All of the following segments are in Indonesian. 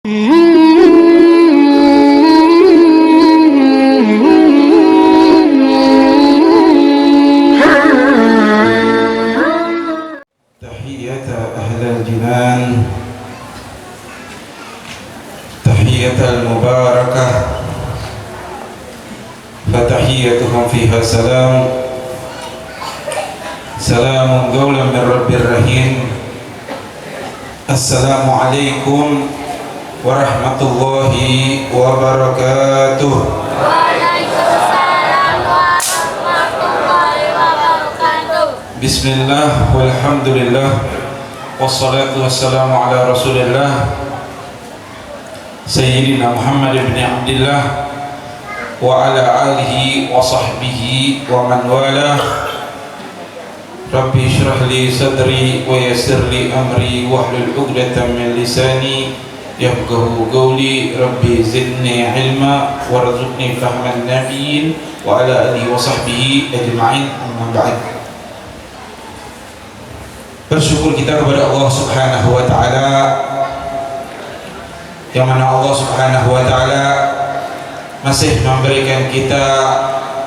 تحية أهل الجنان تحية المباركة فتحيتهم فيها سلام سلام قولا من رب الرحيم. السلام عليكم ورحمة الله وبركاته. Waalaikumsalam warahmatullahi wabarakatuh. Bismillah walhamdulillah wassalatu wassalamu ala rasulillah Sayyidina Muhammad ibn Abdillah wa ala alihi wa sahbihi wa man walah. Rabbi syrah li sadri wa yassir li amri wahlul 'uqdatam min lisani yafqahu qawli. Rabbi zidni ilma warzuqni fahman nabiyyin wa ala alihi wa sahbihi ajma'in. Amma ba'd. Bersyukur kita kepada Allah Subhanahu wa taala, yang mana Allah Subhanahu wa taala masih memberikan kita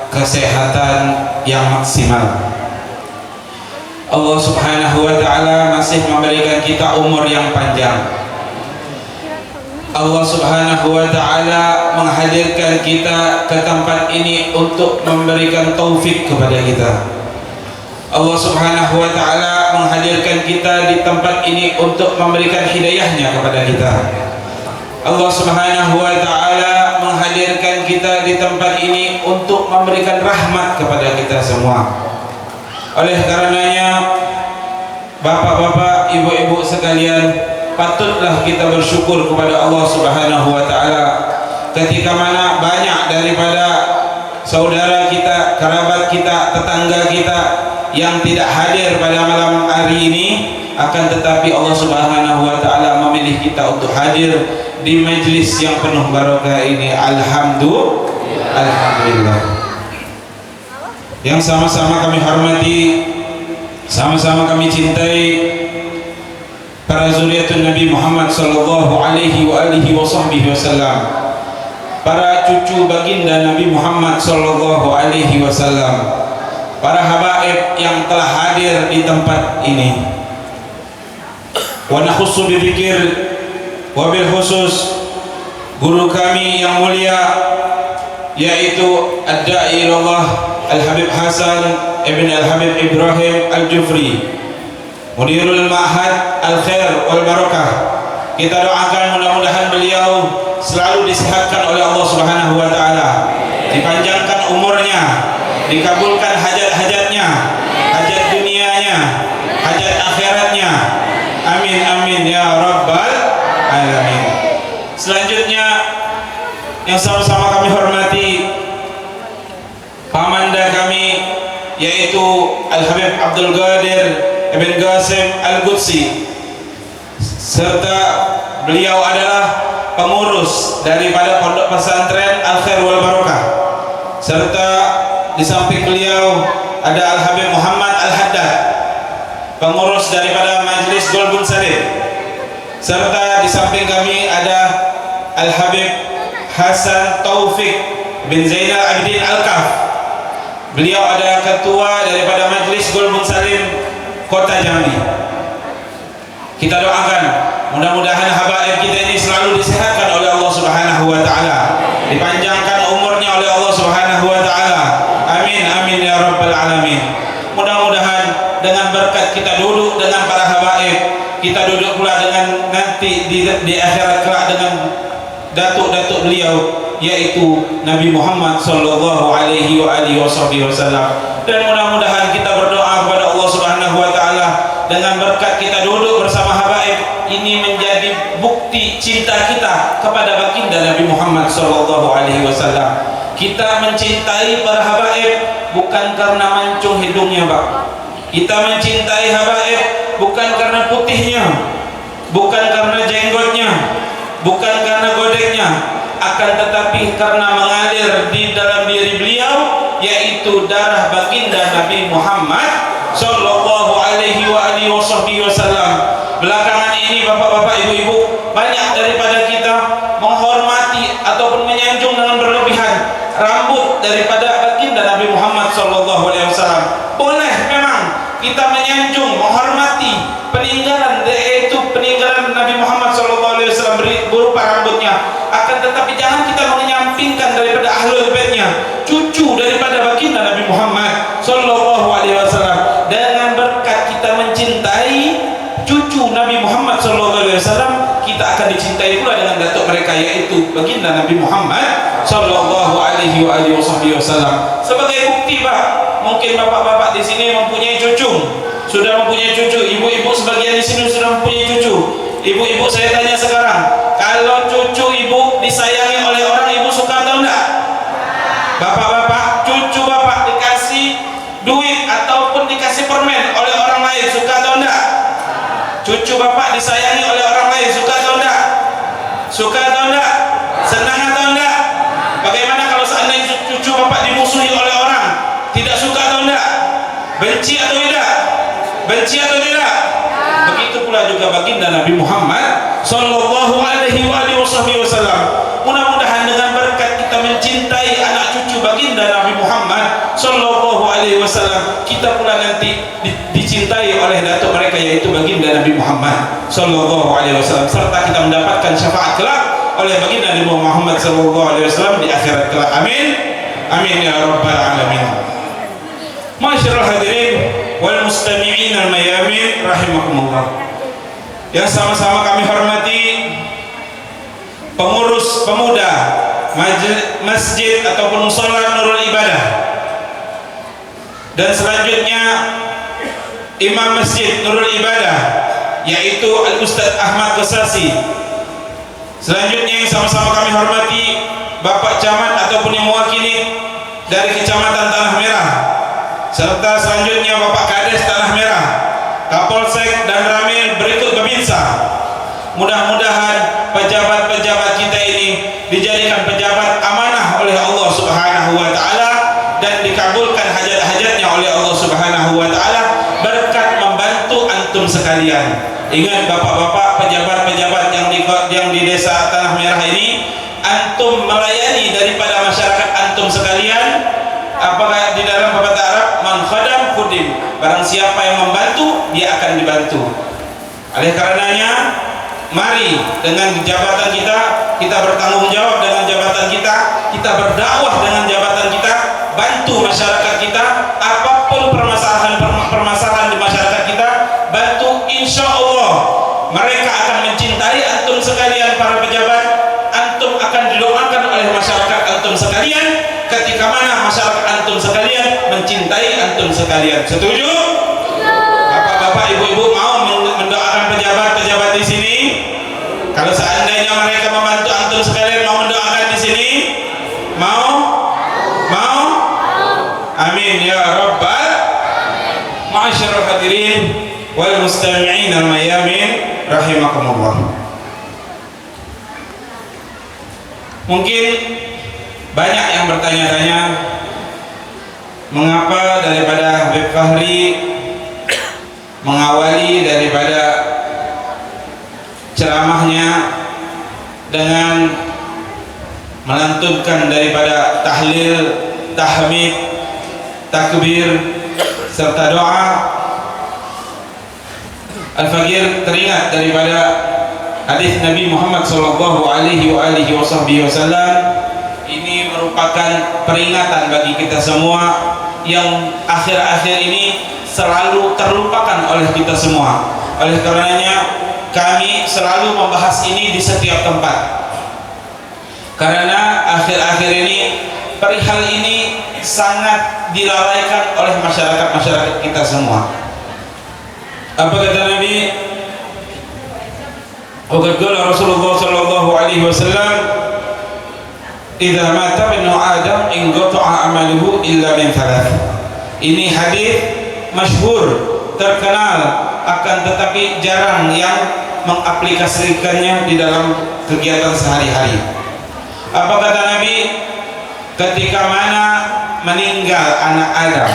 kesehatan yang maksimal. Allah Subhanahu wa taala masih memberikan kita umur yang panjang. Allah Subhanahu wa taala menghadirkan kita ke tempat ini untuk memberikan taufik kepada kita. Allah Subhanahu wa taala menghadirkan kita di tempat ini untuk memberikan hidayahnya kepada kita. Allah Subhanahu wa taala menghadirkan kita di tempat ini untuk memberikan rahmat kepada kita semua. Oleh karenanya, bapak-bapak, ibu-ibu sekalian, patutlah kita bersyukur kepada Allah Subhanahu wa taala ketika mana banyak daripada saudara kita, kerabat kita, tetangga kita yang tidak hadir pada malam hari ini, akan tetapi Allah Subhanahu wa taala memilih kita untuk hadir di majlis yang penuh barokah ini. Alhamdulillah. Yang sama-sama kami hormati, sama-sama kami cintai para zuriatun Nabi Muhammad sallallahu alaihi wa alihi wasallam, para cucu baginda Nabi Muhammad sallallahu alaihi wasallam, para habaib yang telah hadir di tempat ini. Wa nakhussu bi dzikr wa bil khusus guru kami yang mulia, yaitu ad-da'i ilallah Al-Habib Hasan Ibn Al-Habib Ibrahim Al-Jufri, Mudirul Ma'had Al-Khair wal Barakah. Kita doakan mudah-mudahan beliau selalu disehatkan oleh Allah Subhanahu wa taala, dipanjangkan umurnya, dikabulkan hajat-hajatnya, hajat dunianya, hajat akhiratnya. Amin amin ya rabbal alamin. Selanjutnya yang sama-sama kami hormati pamanda kami, yaitu Al-Habib Abdul Qadir Ibn Qasim Al-Qudsi, serta beliau adalah pengurus daripada Pondok Pesantren Al-Khair wal Barakah, serta di samping beliau ada Al-Habib Muhammad Al-Haddad, pengurus daripada Majlis Golbun Salim, serta di samping kami ada Al-Habib Hasan Taufik bin Zainal Abidin Al-Kaf. Beliau ada ketua daripada Majlis Golbun Salim Kota Jambi. Kita doakan mudah-mudahan habaib kita ini selalu disehatkan oleh Allah Subhanahu wa taala, dipanjangkan umurnya oleh Allah Subhanahu wa taala. Amin amin ya rabbal alamin. Mudah-mudahan dengan berkat kita duduk dengan para habaib, kita duduk pula dengan nanti di akhirat kelak dengan datuk-datuk beliau, yaitu Nabi Muhammad sallallahu alaihi wa alihi wasallam. Dan mudah-mudahan kita berdoa kepada Allah Subhanahu wa taala dengan berkat kita duduk bersama habaib ini menjadi bukti cinta kita kepada baginda Nabi Muhammad sallallahu alaihi wasallam. Kita mencintai para habaib bukan karena mancung hidungnya, Pak. Kita mencintai habaib bukan karena putihnya, bukan karena jenggotnya, bukan karena godeknya, akan tetapi karena mengalir di dalam diri beliau, yaitu darah baginda Nabi Muhammad sallallahu alaihi wa alihi wasallam. Belakangan ini bapak-bapak, ibu-ibu, banyak daripada kita rambut daripada baginda Nabi Muhammad SAW. Boleh memang kita menyanjung, menghormati peninggalan, yaitu peninggalan Nabi Muhammad SAW berupa rambutnya. Akan tetapi jangan kita menyampingkan daripada ahlul baitnya, cucu daripada baginda Nabi Muhammad SAW. Dengan berkat kita mencintai cucu Nabi Muhammad SAW, kita akan dicintai pula dengan datuk mereka, yaitu baginda Nabi Muhammad SAW. Sebagai bukti, Pak, mungkin bapak-bapak di sini mempunyai cucu, sudah mempunyai cucu, ibu-ibu sebagian di sini sudah mempunyai cucu. Ibu-ibu, saya tanya sekarang, kalau cucu ibu disayangi oleh orang, ibu suka atau enggak? Bapak-bapak, cucu bapak dikasih duit ataupun dikasih permen oleh orang lain, suka atau enggak? Cucu bapak disayangi oleh orang lain, suka atau enggak? Suka atau enggak? Senang atau enggak? Bagaimana kalau seandainya cucu bapak dimusuhi oleh orang, tidak suka atau enggak? Benci atau tidak? Benci atau tidak? Begitu pula juga baginda Nabi Muhammad SAW. Mudah-mudahan dengan berkat kita mencintai anak cucu baginda Nabi Muhammad SAW, kita pula nanti dicintai oleh datuk mereka, yaitu baginda Nabi Muhammad SAW, serta kita mendapatkan syafaat kelak oleh baginda Nabi Muhammad SAW di akhirat kelak. Amin, amin ya rabbal alamin. Masyarul hadirin wal mustami'in al mayamin rahimakumullah, yang sama-sama kami hormati pengurus pemuda masjid ataupun mushola Nurul Ibadah, dan selanjutnya imam masjid Nurul Ibadah, yaitu Al-Ustaz Ahmad Qasasi. Selanjutnya yang sama-sama kami hormati Bapak Camat ataupun yang mewakili dari Kecamatan Tanah Merah, serta selanjutnya Bapak Kades Tanah Merah, Kapolsek dan Ramil berikut Babinsa. Mudah-mudahan pejabat-pejabat kita ini dijadikan pejabat amanah oleh Allah Subhanahu wa taala dan dikabulkan hajat-hajatnya oleh Allah Subhanahu wa taala berkat membantu antum sekalian. Ingat bapak-bapak pejabat-pejabat yang di desa Tanah Merah ini, antum melayani daripada masyarakat antum sekalian. Apakah di dalam pepatah Arab, man khadam khudim, barang siapa yang membantu dia akan dibantu. Oleh karenanya, mari dengan jabatan kita bertanggung jawab dengan jabatan kita berdakwah dengan jabatan kita, bantu masyarakat kita, apapun permasalahan di masyarakat kita, bantu. Insya Allah mereka akan mencintai antum sekalian para pejabat, antum akan didoakan oleh masyarakat antum sekalian, ketika mana masyarakat antum sekalian mencintai antum sekalian. Setuju? Bapak-bapak, ibu-ibu mau mendoakan pejabat-pejabat di sini? Kalau seandainya mereka membantu antum sekalian, mau mendoakan di sini? Mau? Mau? Amin ya rabbal. Ma'asyarul hadirin wal mustami'in al mayamin rahimakumullah. Mungkin banyak yang bertanya-tanya, mengapa daripada Habib Fahri mengawali daripada ceramahnya dengan melantunkan daripada tahlil, tahmid, takbir serta doa. Al-Faqir teringat daripada hadis Nabi Muhammad SAW. Ini merupakan peringatan bagi kita semua yang akhir-akhir ini selalu terlupakan oleh kita semua. Oleh karenanya kami selalu membahas ini di setiap tempat, karena akhir-akhir ini perihal ini sangat dilalaikan oleh masyarakat kita semua. Apa kata Nabi? Rasulullah sallallahu alaihi wasallam, "Idza mata ibnu Adam inqata'a amaluhu illa min thalath." Ini hadis masyhur, terkenal, akan tetapi jarang yang mengaplikasikannya di dalam kegiatan sehari-hari. Apa kata Nabi? Ketika mana meninggal anak Adam,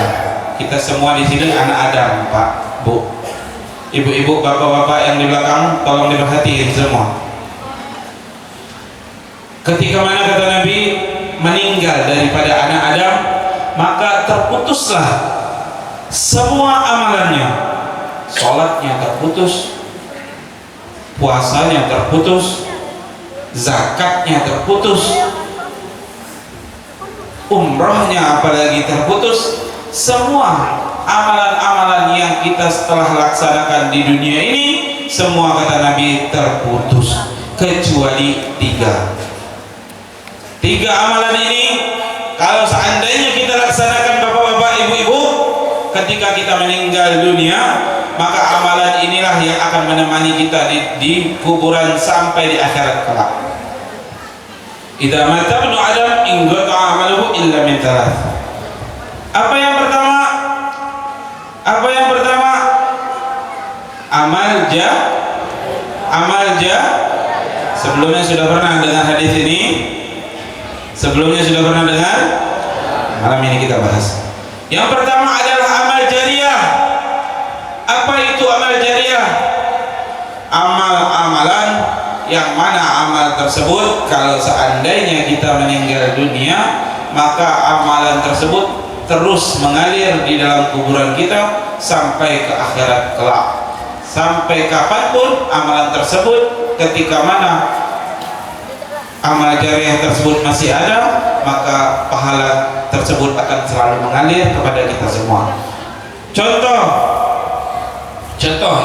kita semua di sini anak Adam, Pak, Bu, ibu-ibu, bapak-bapak yang di belakang, tolong diperhatiin semua. Ketika mana kata Nabi meninggal daripada anak Adam, maka terputuslah semua amalannya. Sholatnya terputus, puasanya terputus, zakatnya terputus, umrohnya apalagi terputus. Semua amalan-amalan yang kita setelah laksanakan di dunia ini, semua kata Nabi terputus, kecuali tiga amalan ini. Kalau seandainya kita laksanakan, bapak-bapak, ibu-ibu, ketika kita meninggal dunia, maka amalan inilah yang akan menemani kita di kuburan sampai di akhirat kelak. Idza mata ibnu Adam inqata amaluhu illa min thalath. Apa yang pertama? Amal Sebelumnya sudah pernah dengar hadis ini? Sebelumnya sudah pernah dengar? Malam ini kita bahas. Yang pertama adalah amal jariyah. Apa itu amal jariyah? Amal-amalan yang mana amal tersebut kalau seandainya kita meninggal dunia, maka amalan tersebut terus mengalir di dalam kuburan kita sampai ke akhirat kelak. Sampai kapanpun amalan tersebut, ketika mana amal jariah tersebut masih ada, maka pahala tersebut akan selalu mengalir kepada kita semua. Contoh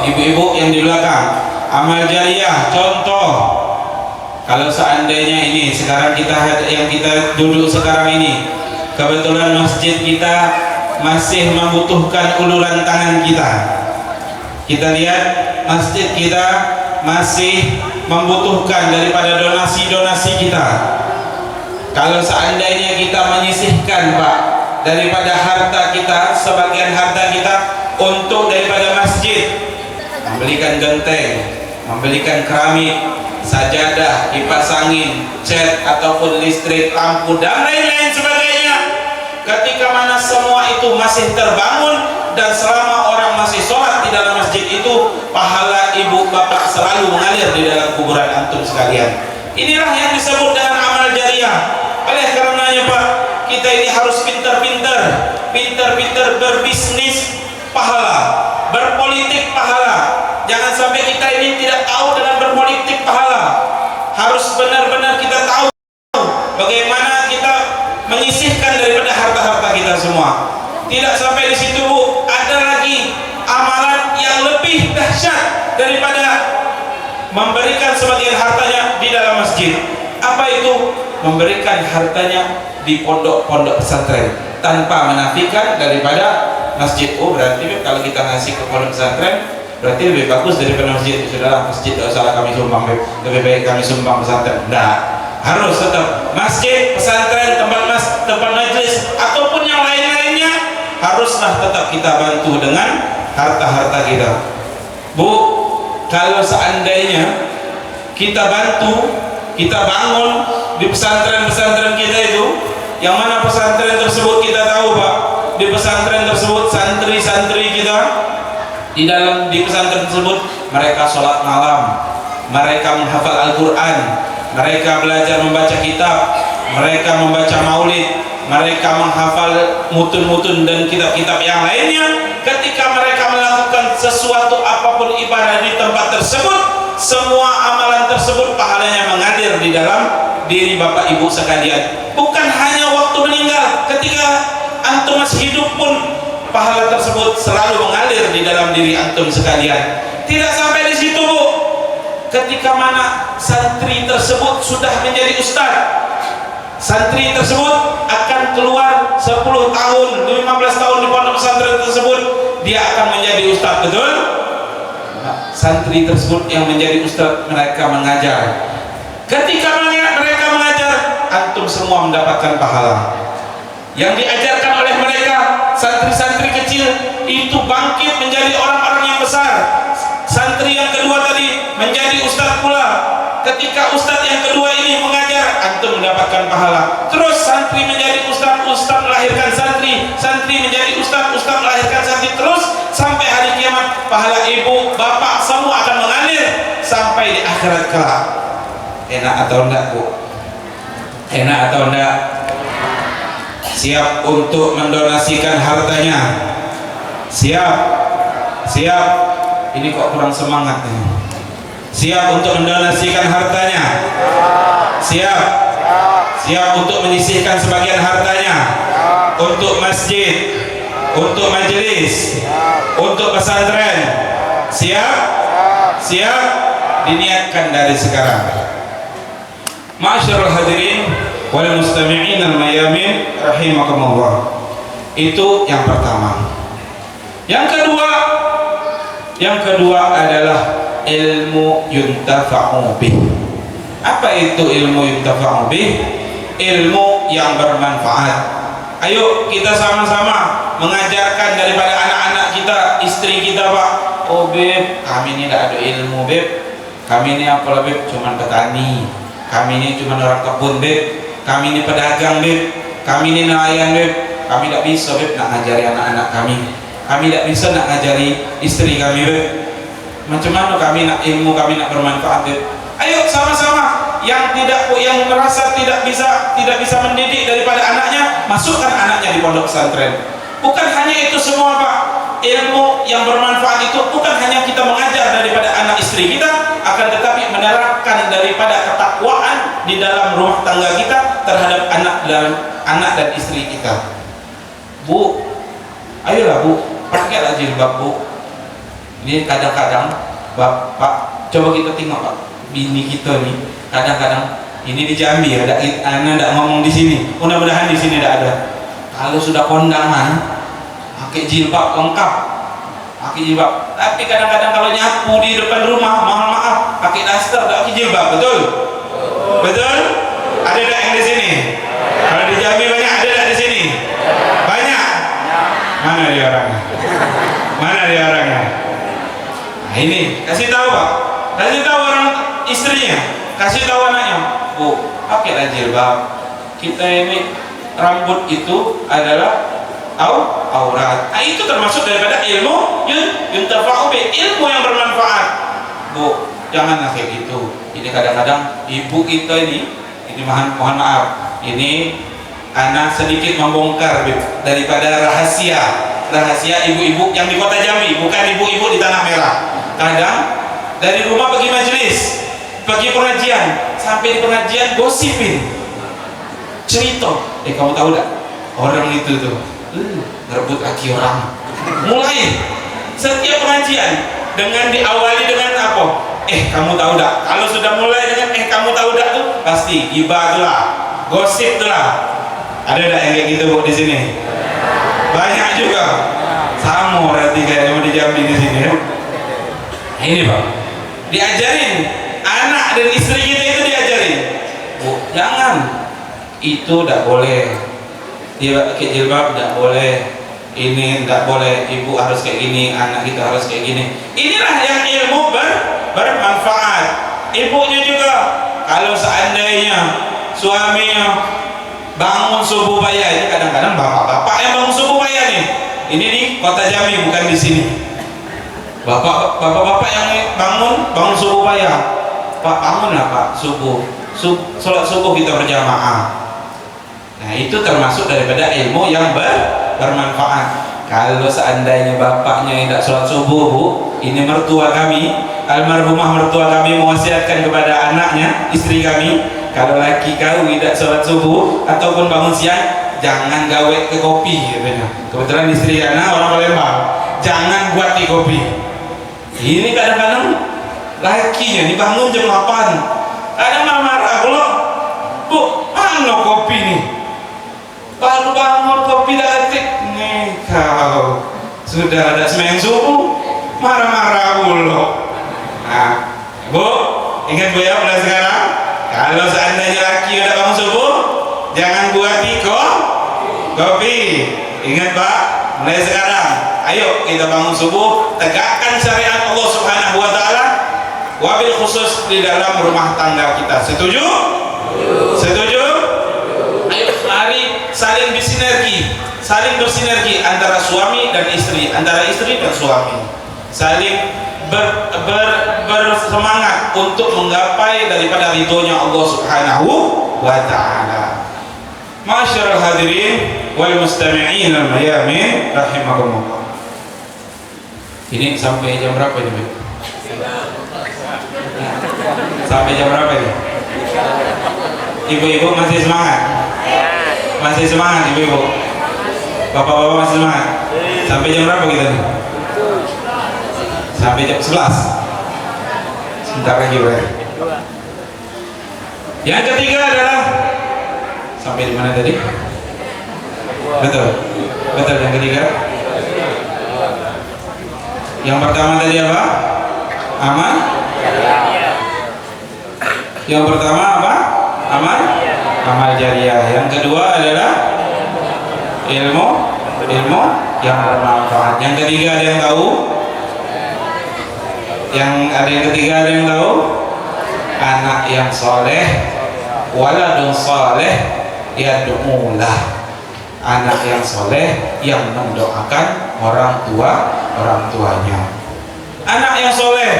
ibu-ibu yang di belakang, amal jariah. Contoh, kalau seandainya ini sekarang yang kita duduk sekarang ini, kebetulan masjid kita masih membutuhkan uluran tangan kita. Kita lihat masjid kita masih membutuhkan daripada donasi-donasi kita. Kalau seandainya kita menyisihkan, Pak, daripada harta kita, sebagian harta kita untuk daripada masjid, membelikan genteng, membelikan keramik, sajadah, kipas angin, cat ataupun listrik, lampu dan lain-lain sebagainya. Ketika mana semua itu masih terbangun dan selama orang masih sholat di dalam masjid itu, pahala ibu bapak selalu mengalir di dalam kuburan antum sekalian. Inilah yang disebut dengan amal jariah. Oleh karenanya, Pak, kita ini harus pintar-pintar berbisnis pahala, berpolitik pahala. Jangan sampai kita ini tidak tahu dengan berpolitik pahala. Harus benar-benar kita tahu bagaimana kita menyisihkan daripada harta-harta kita semua. Tidak sampai di situ, Bu, ada lagi amalan yang lebih dahsyat daripada memberikan sebagian hartanya di dalam masjid. Apa itu? Memberikan hartanya di pondok-pondok pesantren tanpa menafikan daripada masjid. Oh, berarti kalau kita ngasih ke pondok pesantren berarti lebih bagus daripada masjid. Sudahlah, masjid tidak usah kami sumbang, lebih baik kami sumbang pesantren. Tidak, harus tetap masjid, pesantren, tempat majlis ataupun yang lain-lainnya, haruslah tetap kita bantu dengan harta-harta kita. Bu, kalau seandainya kita bantu, kita bangun di pesantren-pesantren kita itu, yang mana pesantren tersebut kita tahu, Pak, di pesantren tersebut santri-santri kita di pesantren tersebut mereka sholat malam, mereka menghafal Al-Quran, mereka belajar membaca kitab, mereka membaca maulid, mereka menghafal mutun-mutun dan kitab-kitab yang lainnya. Ketika mereka melakukan sesuatu apapun ibadah di tempat tersebut, semua amalan tersebut pahalanya mengalir di dalam diri bapak ibu sekalian. Bukan hanya waktu meninggal, ketika antum masih hidup pun pahala tersebut selalu mengalir di dalam diri antum sekalian. Tidak sampai di situ, Bu. Ketika mana santri tersebut sudah menjadi ustaz, santri tersebut akan keluar 10 tahun, 15 tahun di pondok pesantren tersebut, dia akan menjadi ustaz, betul? Santri tersebut yang menjadi ustaz, mereka mengajar. Ketika mereka mengajar, antum semua mendapatkan pahala. Yang diajarkan oleh mereka, santri-santri kecil itu bangkit menjadi orang-orang yang besar. Santri yang kedua tadi menjadi ustaz pula. Ketika ustaz yang kedua ini mengajar, antum mendapatkan pahala. Terus santri menjadi ustaz, ustaz melahirkan santri, santri menjadi ustaz, ustaz melahirkan santri, terus sampai hari kiamat pahala ibu, bapak semua akan mengalir sampai di akhirat kelak. Enak atau enggak, Bu? Enak atau enggak? Siap untuk mendonasikan hartanya? Siap? Siap? Ini kok kurang semangat nih. Siap untuk mendonasikan hartanya? Siap? Siap untuk menyisihkan sebagian hartanya untuk masjid, untuk majelis, untuk pesantren? Siap? Siap? Diniatkan dari sekarang. Ma'asyiral hadirin wal mustami'in al mayamin rahimakumullah. Itu yang pertama. Yang kedua adalah ilmu yuntafa'u bih. Apa itu ilmu yuntafa'u bih? Ilmu yang bermanfaat. Ayo kita sama-sama mengajarkan daripada anak-anak kita, istri kita, Pak. Oh beb, kami ini tidak ada ilmu beb. Kami ini apa beb? Cuman petani. Kami ini cuma orang kebun beb. Kami ini pedagang beb. Kami ini nelayan beb. Kami tidak bisa beb nak ngajari anak-anak kami. Kami tidak bisa nak ngajari istri kami beb. Macam mana kami nak ilmu, kami nak bermanfaat beb. Ayo sama-sama yang merasa tidak bisa mendidik daripada anaknya, masukkan anaknya di pondok pesantren. Bukan hanya itu semua Pak. Ilmu yang bermanfaat itu bukan hanya kita mengajar daripada anak istri kita, akan tetapi menerapkan daripada ketakwaan di dalam rumah tangga kita terhadap anak dan istri kita. Bu, ayolah Bu, pakailah jilbab Bu. Ini kadang-kadang Bapak, coba kita tengok Pak, bini kita nih kadang-kadang ini di Jambi ada anak tidak ngomong di sini, mudah-mudahan di sini tidak ada. Kalau sudah kondangan pakai jilbab lengkap, pakai jilbab, tapi kadang-kadang kalau nyapu di depan rumah, mohon maaf, pakai daster, tidak pakai jilbab. Betul? Betul? Ada tidak yang di sini? Kalau di Jambi banyak, ada tidak di sini? Banyak. Mana dia orangnya? Mana dia orangnya? Nah ini kasih tahu Pak, kasih tahu orang istrinya, kasih tahu anaknya, Bu, pakailah jilbab. Kita ini rambut itu adalah aurat. Nah, itu termasuk daripada ilmu yuntafa'u bih, ilmu yang bermanfaat. Bu, janganlah kayak gitu. Ini kadang-kadang ibu kita ini mohon maaf, ini anak sedikit membongkar daripada rahasia ibu-ibu yang di kota Jambi, bukan ibu-ibu di Tanah Merah. Kadang dari rumah pergi majelis, pergi pengajian, sampai di pengajian gosipin, cerita, kamu tahu tak orang itu tuh ngerebut laki orang. Mulai setiap pengajian dengan diawali dengan apa? Kamu tahu tak? Kalau sudah mulai dengan kamu tahu tak tuh pasti gibah tuh lah, gosip tuh lah. Ada tak yang kayak gitu Bu di sini? Banyak juga. Sama berarti kayak mau di Jambi di sini ya. Ini Pak, diajarin anak dan istri kita itu diajarin, Bu, jangan, itu tidak boleh, dia pakai jilbab tidak boleh, ini tidak boleh, ibu harus kayak gini, anak kita harus kayak gini. Inilah yang ilmu bermanfaat. Ibunya juga, kalau seandainya suaminya bangun subuh payah, ini kadang-kadang bapak-bapak yang bangun subuh payah nih, ini di kota Jambi bukan di sini. Bapak-bapak yang bangun subuh payah, Pak bangunlah Pak sholat subuh kita berjamaah. Nah itu termasuk daripada ilmu yang bermanfaat. Kalau seandainya bapaknya tidak sholat subuh Bu, ini mertua kami, almarhumah mertua kami mewasiatkan kepada anaknya, istri kami, kalau laki kau tidak sholat subuh ataupun bangun siang, jangan gawe ke kopi katanya. Kebetulan istri anak orang Palembang, jangan buat di kopi. Ini kadang-kadang lakinya dibangun jam 8, kadang marah kalau Bu, mana kopi nih? Baru bangun kopi dah ketik nih kau sudah ada sembahyang subuh marah-marah pula. Nah Bu, ingat Bu ya mulai sekarang, kalau seandainya laki udah bangun subuh jangan buat kopi. Ingat Pak, mulai sekarang ayo kita bangun subuh, tegakkan syariat Allah Subhanahu wa taala, wabil khusus di dalam rumah tangga kita. Setuju? Setuju? Ayo mari saling bersinergi antara suami dan istri, antara istri dan suami, saling bersemangat untuk menggapai daripada ridhonya Allah Subhanahu wa taala. Ma'asyiral hadirin wal mustami'in al mayamin rahimakumullah. Ini sampai jam berapa ini? Sampai jam berapa ini? Ibu-ibu masih semangat? Masih semangat ibu-ibu? Bapak-bapak masih semangat? Sampai jam berapa kita nih? Sampai jam 11. Sebentar lagi berarti. Yang ketiga adalah sampai di mana tadi? Betul. Betul yang ketiga. Yang pertama tadi apa? Amal. Yang pertama apa? Amal. Amal jariah. Yang kedua adalah ilmu yang bermanfaat. Yang ketiga ada yang tahu? Yang ketiga ada yang tahu? Anak yang soleh, waladun soleh yad'ulah. Anak yang soleh yang mendoakan orang tuanya. Anak yang soleh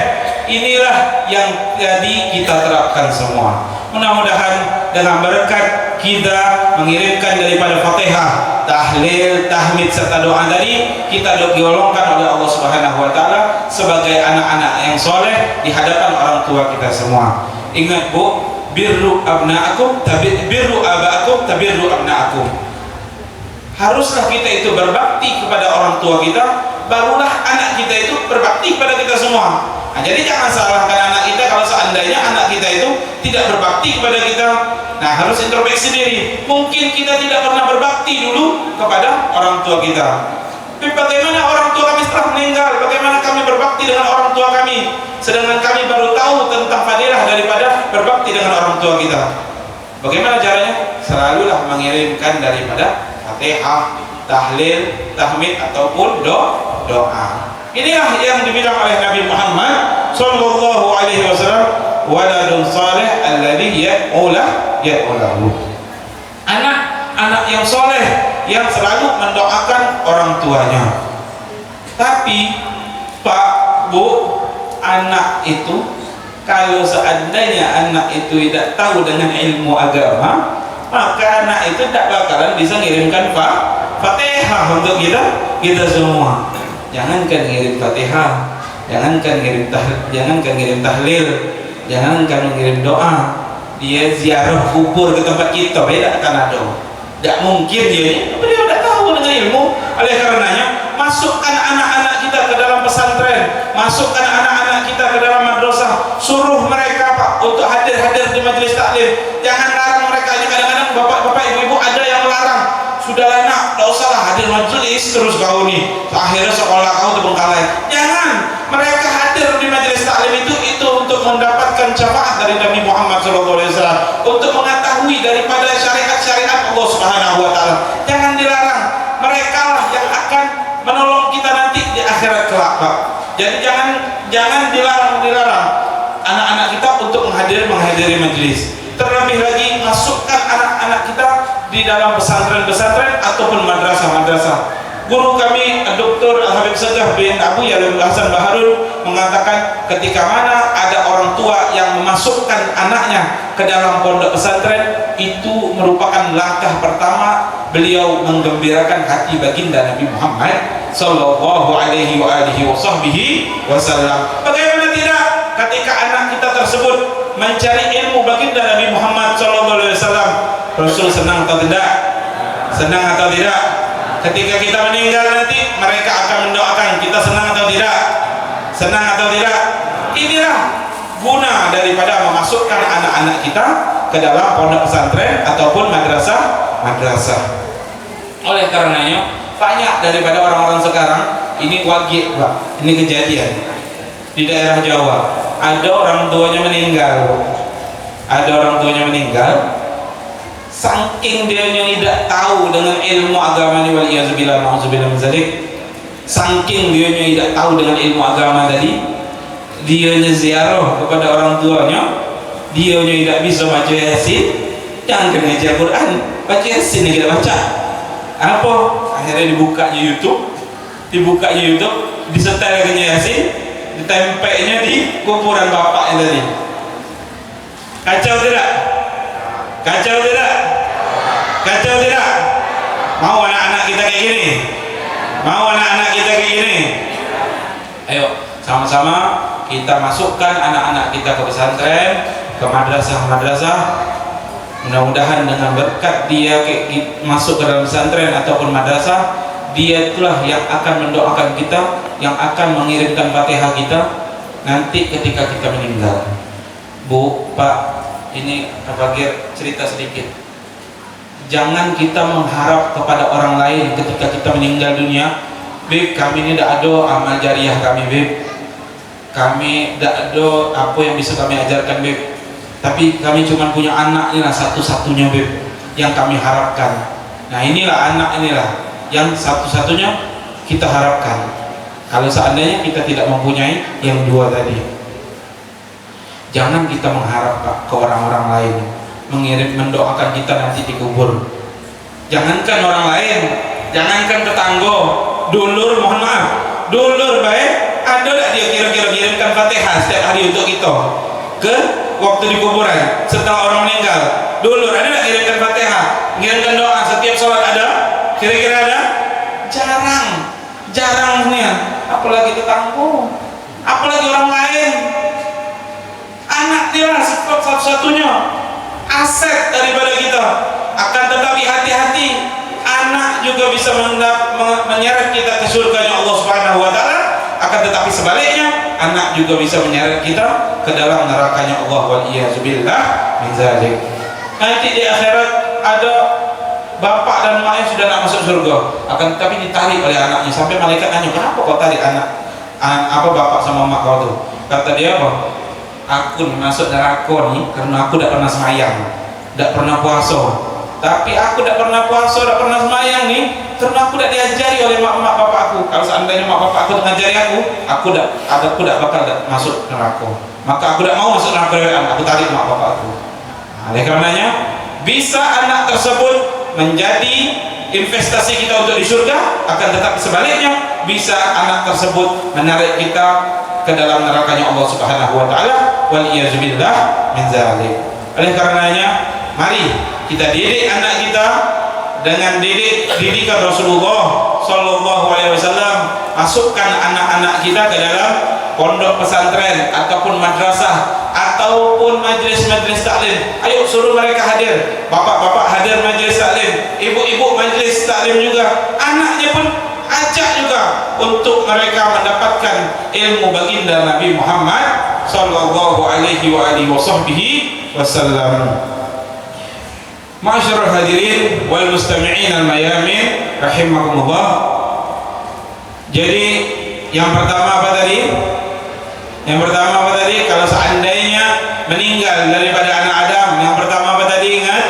inilah yang jadi kita terapkan semua. Mudah-mudahan dengan berkat kita mengirimkan daripada Fatihah, tahlil, tahmid serta doa tadi, kita digolongkan oleh Allah Subhanahu wa taala sebagai anak-anak yang soleh di hadapan orang tua kita semua. Ingat Bu, birru abna'akum birru aba'akum tabirru abna'akum. Haruslah kita itu berbakti kepada orang tua kita, barulah anak kita itu berbakti kepada kita semua. Nah, jadi jangan salahkan anak kita kalau seandainya anak kita itu tidak berbakti kepada kita. Nah, harus introspeksi diri. Mungkin kita tidak pernah berbakti dulu kepada orang tua kita. Tapi bagaimana orang tua kami setelah meninggal? Bagaimana kami berbakti dengan orang tua kami? Sedangkan kami baru tahu tentang fadilah daripada berbakti dengan orang tua kita. Bagaimana caranya? Selalulah mengirimkan daripada Fatihah, tahlil, tahmid ataupun doa. Inilah yang dibilang oleh Nabi Muhammad sallallahu alaihi wasallam, waladun salih alladhi ya'ulahu. Anak yang soleh yang selalu mendoakan orang tuanya. Tapi Pak, Bu, anak itu kalau seandainya anak itu tidak tahu dengan ilmu agama, maka anak itu tidak bakalan bisa mengirimkan Fatihah untuk kita semua. Jangankan ngirim Fatihah, jangankan ngirim tahlil, jangankan mengirim doa, dia ziarah kubur ke tempat kita beda akan ada. Tidak mungkin dia tidak tahu dengan ilmu. Oleh karenanya masukkan anak-anak kita ke dalam pesantren, masukkan anak-anak kita ke dalam madrasah, suruh mereka Pak untuk hadir di majelis taklim. Jangan larang mereka. Kadang-kadang bapak-bapak, ibu-ibu ada yang larang. Sudahlah nak, tidak usahlah hadir majelis terus kau nih. Akhirnya sekolah kau terbengkalai. Jangan, mereka hadir di majelis taklim itu untuk mendapatkan syafaat dari Nabi Muhammad SAW, untuk mengetahui daripada syariat-syariat Allah Subhanahu wa taala. Jangan dilarang. Mereka lah yang akan menolong kita nanti di akhirat kelak, Pak. Jadi jangan dilarang anak-anak kita untuk menghadiri majelis. Terlebih lagi masukkan anak-anak kita di dalam pesantren-pesantren ataupun madrasah-madrasah. Guru kami Dr. Al-Habib Sajah bin Abu Yalil Hasan Baharul mengatakan ketika mana ada orang tua yang memasukkan anaknya ke dalam pondok pesantren, itu merupakan langkah pertama beliau menggembirakan hati baginda Nabi Muhammad sallallahu alaihi wasallam. Bagaimana tidak ketika anak kita tersebut mencari ilmu baginda Nabi Muhammad sallallahu alaihi wasallam, Rasul senang atau tidak? Senang atau tidak? Ketika kita meninggal nanti mereka akan mendoakan kita, senang atau tidak? Senang atau tidak? Inilah guna daripada memasukkan anak-anak kita ke dalam pondok pesantren ataupun madrasah. Oleh karenanya banyak daripada orang-orang sekarang ini wajib, Pak. Ini kejadian di daerah Jawa. Ada orang tuanya meninggal. Saking dia tidak tahu dengan ilmu agama ini, waliyazubillah na'udzubillah min dzalik. Saking dia tidak tahu dengan ilmu agama tadi, dia ziarah kepada orang tuanya, dia tidak bisa baca Yasin, jangan ngaji Al-Quran, baca Yasin kita baca. Apa? Akhirnya dibukanya YouTube, disetelkannya Yasin, ditempelnya di kuburan bapaknya tadi. Kacau tidak? Kacau tidak? Mau anak-anak kita kayak gini? Mau anak-anak kita kayak gini? Ayo sama-sama kita masukkan anak-anak kita ke pesantren, ke madrasah-madrasah. Mudah-mudahan dengan berkat dia masuk ke dalam pesantren ataupun madrasah, dia itulah yang akan mendoakan kita, yang akan mengirimkan Fatihah kita nanti ketika kita meninggal. Bu, Pak, ini bagi cerita sedikit. Jangan kita mengharap kepada orang lain ketika kita meninggal dunia. Beb, kami ini tidak ada amal jariah kami, Beb. Kami tidak ada apa yang bisa kami ajarkan, Beb. Tapi kami cuma punya anak, inilah satu-satunya, Beb, yang kami harapkan. Nah, inilah anak, inilah yang satu-satunya kita harapkan. Kalau seandainya kita tidak mempunyai yang dua tadi, jangan kita mengharap, Pak, ke orang-orang lain mendoakan kita nanti dikubur. Jangankan orang lain, jangankan tetangga, dulur, mohon maaf, dulur baik, ada tak dia kira-kira kirimkan Fatihah setiap hari untuk kita ke waktu di kuburan setelah orang meninggal? Dulur ada tak kirimkan Fatihah, kirimkan doa setiap sholat? Ada? Kira-kira ada? Jarang nih, apalagi tetangga, apalagi orang lain. Anak dia lah satu-satunya aset daripada kita. Akan tetapi hati-hati, anak juga bisa menyeret kita ke surganya Allah Subhanahu wa taala. Akan tetapi sebaliknya, anak juga bisa menyeret kita ke dalam nerakanya Allah, wal iyyazubillah min zalik. Nanti di akhirat ada bapak dan mak yang sudah nak masuk surga, akan tetapi ditarik oleh anaknya, sampai malaikat nanya, kenapa kau tarik apa bapak sama mak kau tuh? Kata dia apa? Aku masuk neraka nih karena aku tidak pernah semayang, tidak pernah puasa. Tapi aku tidak pernah puasa, tidak pernah semayang nih karena aku tidak diajari oleh mak bapakku. Kalau seandainya mak bapakku mengajari aku tidak bakal masuk neraka. Maka aku tidak mau masuk neraka, aku tarik mak bapakku. Oleh karenanya, bisa anak tersebut menjadi investasi kita untuk di surga, akan tetapi sebaliknya bisa anak tersebut menarik kita ke dalam nerakanya Allah Subhanahu wa taala, wal iyyazubillah min zalik. Oleh karenanya, mari kita didik anak kita dengan didikan Rasulullah sallallahu alaihi wasallam. Masukkan anak-anak kita ke dalam pondok pesantren ataupun madrasah ataupun majlis-majlis taklim. Ayo suruh mereka hadir. Bapak-bapak hadir majlis taklim, ibu-ibu majlis taklim juga. Anaknya pun ajak juga untuk mereka mendapatkan ilmu baginda Nabi Muhammad sallallahu alaihi wasallam. Ma'asyiral hadirin wal mustami'in al mayamin rahimakumullah. Jadi yang pertama apa tadi? Yang pertama apa tadi? Kalau seandainya meninggal daripada anak Adam, yang pertama apa tadi? Ingat?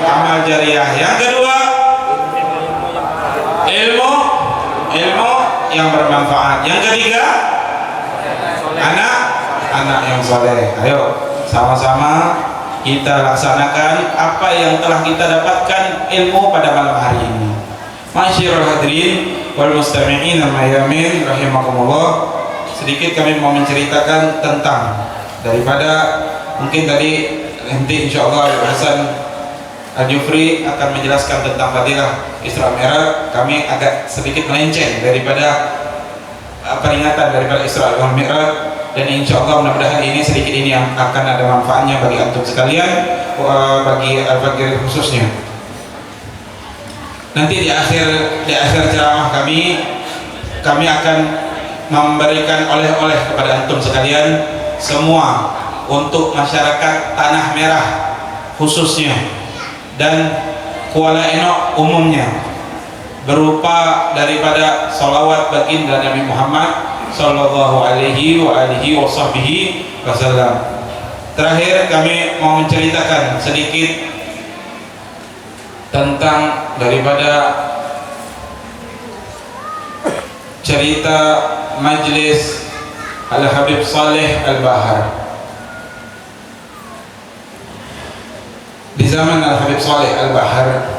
Amal jariah. Yang kedua, ilmu yang bermanfaat. Yang ketiga, anak yang soleh. Ayo sama-sama kita laksanakan apa yang telah kita dapatkan ilmu pada malam hari ini. Ma'asyiral hadirin wal mustami'in al-mayamin rahimakumullah. Sedikit kami mau menceritakan tentang daripada mungkin tadi nanti insyaallah Abu Hasan Al-Jufri akan menjelaskan tentang fadilah Isra Mi'raj. Kami agak sedikit melenceng daripada peringatan daripada Isra wal Mi'raj, dan insyaallah mudah-mudahan ini sedikit ini yang akan ada manfaatnya bagi antum sekalian, bagi al-fakir khususnya. Nanti di akhir ceramah kami akan memberikan oleh-oleh kepada antum sekalian semua untuk masyarakat Tanah Merah khususnya dan Kuala Enok umumnya, berupa daripada salawat baginda Nabi Muhammad sallallahu alaihi wasallam. Terakhir kami mau menceritakan sedikit tentang daripada cerita majlis Al-Habib Saleh Al-Bahar. Di zaman Al-Habib Saleh Al-Bahar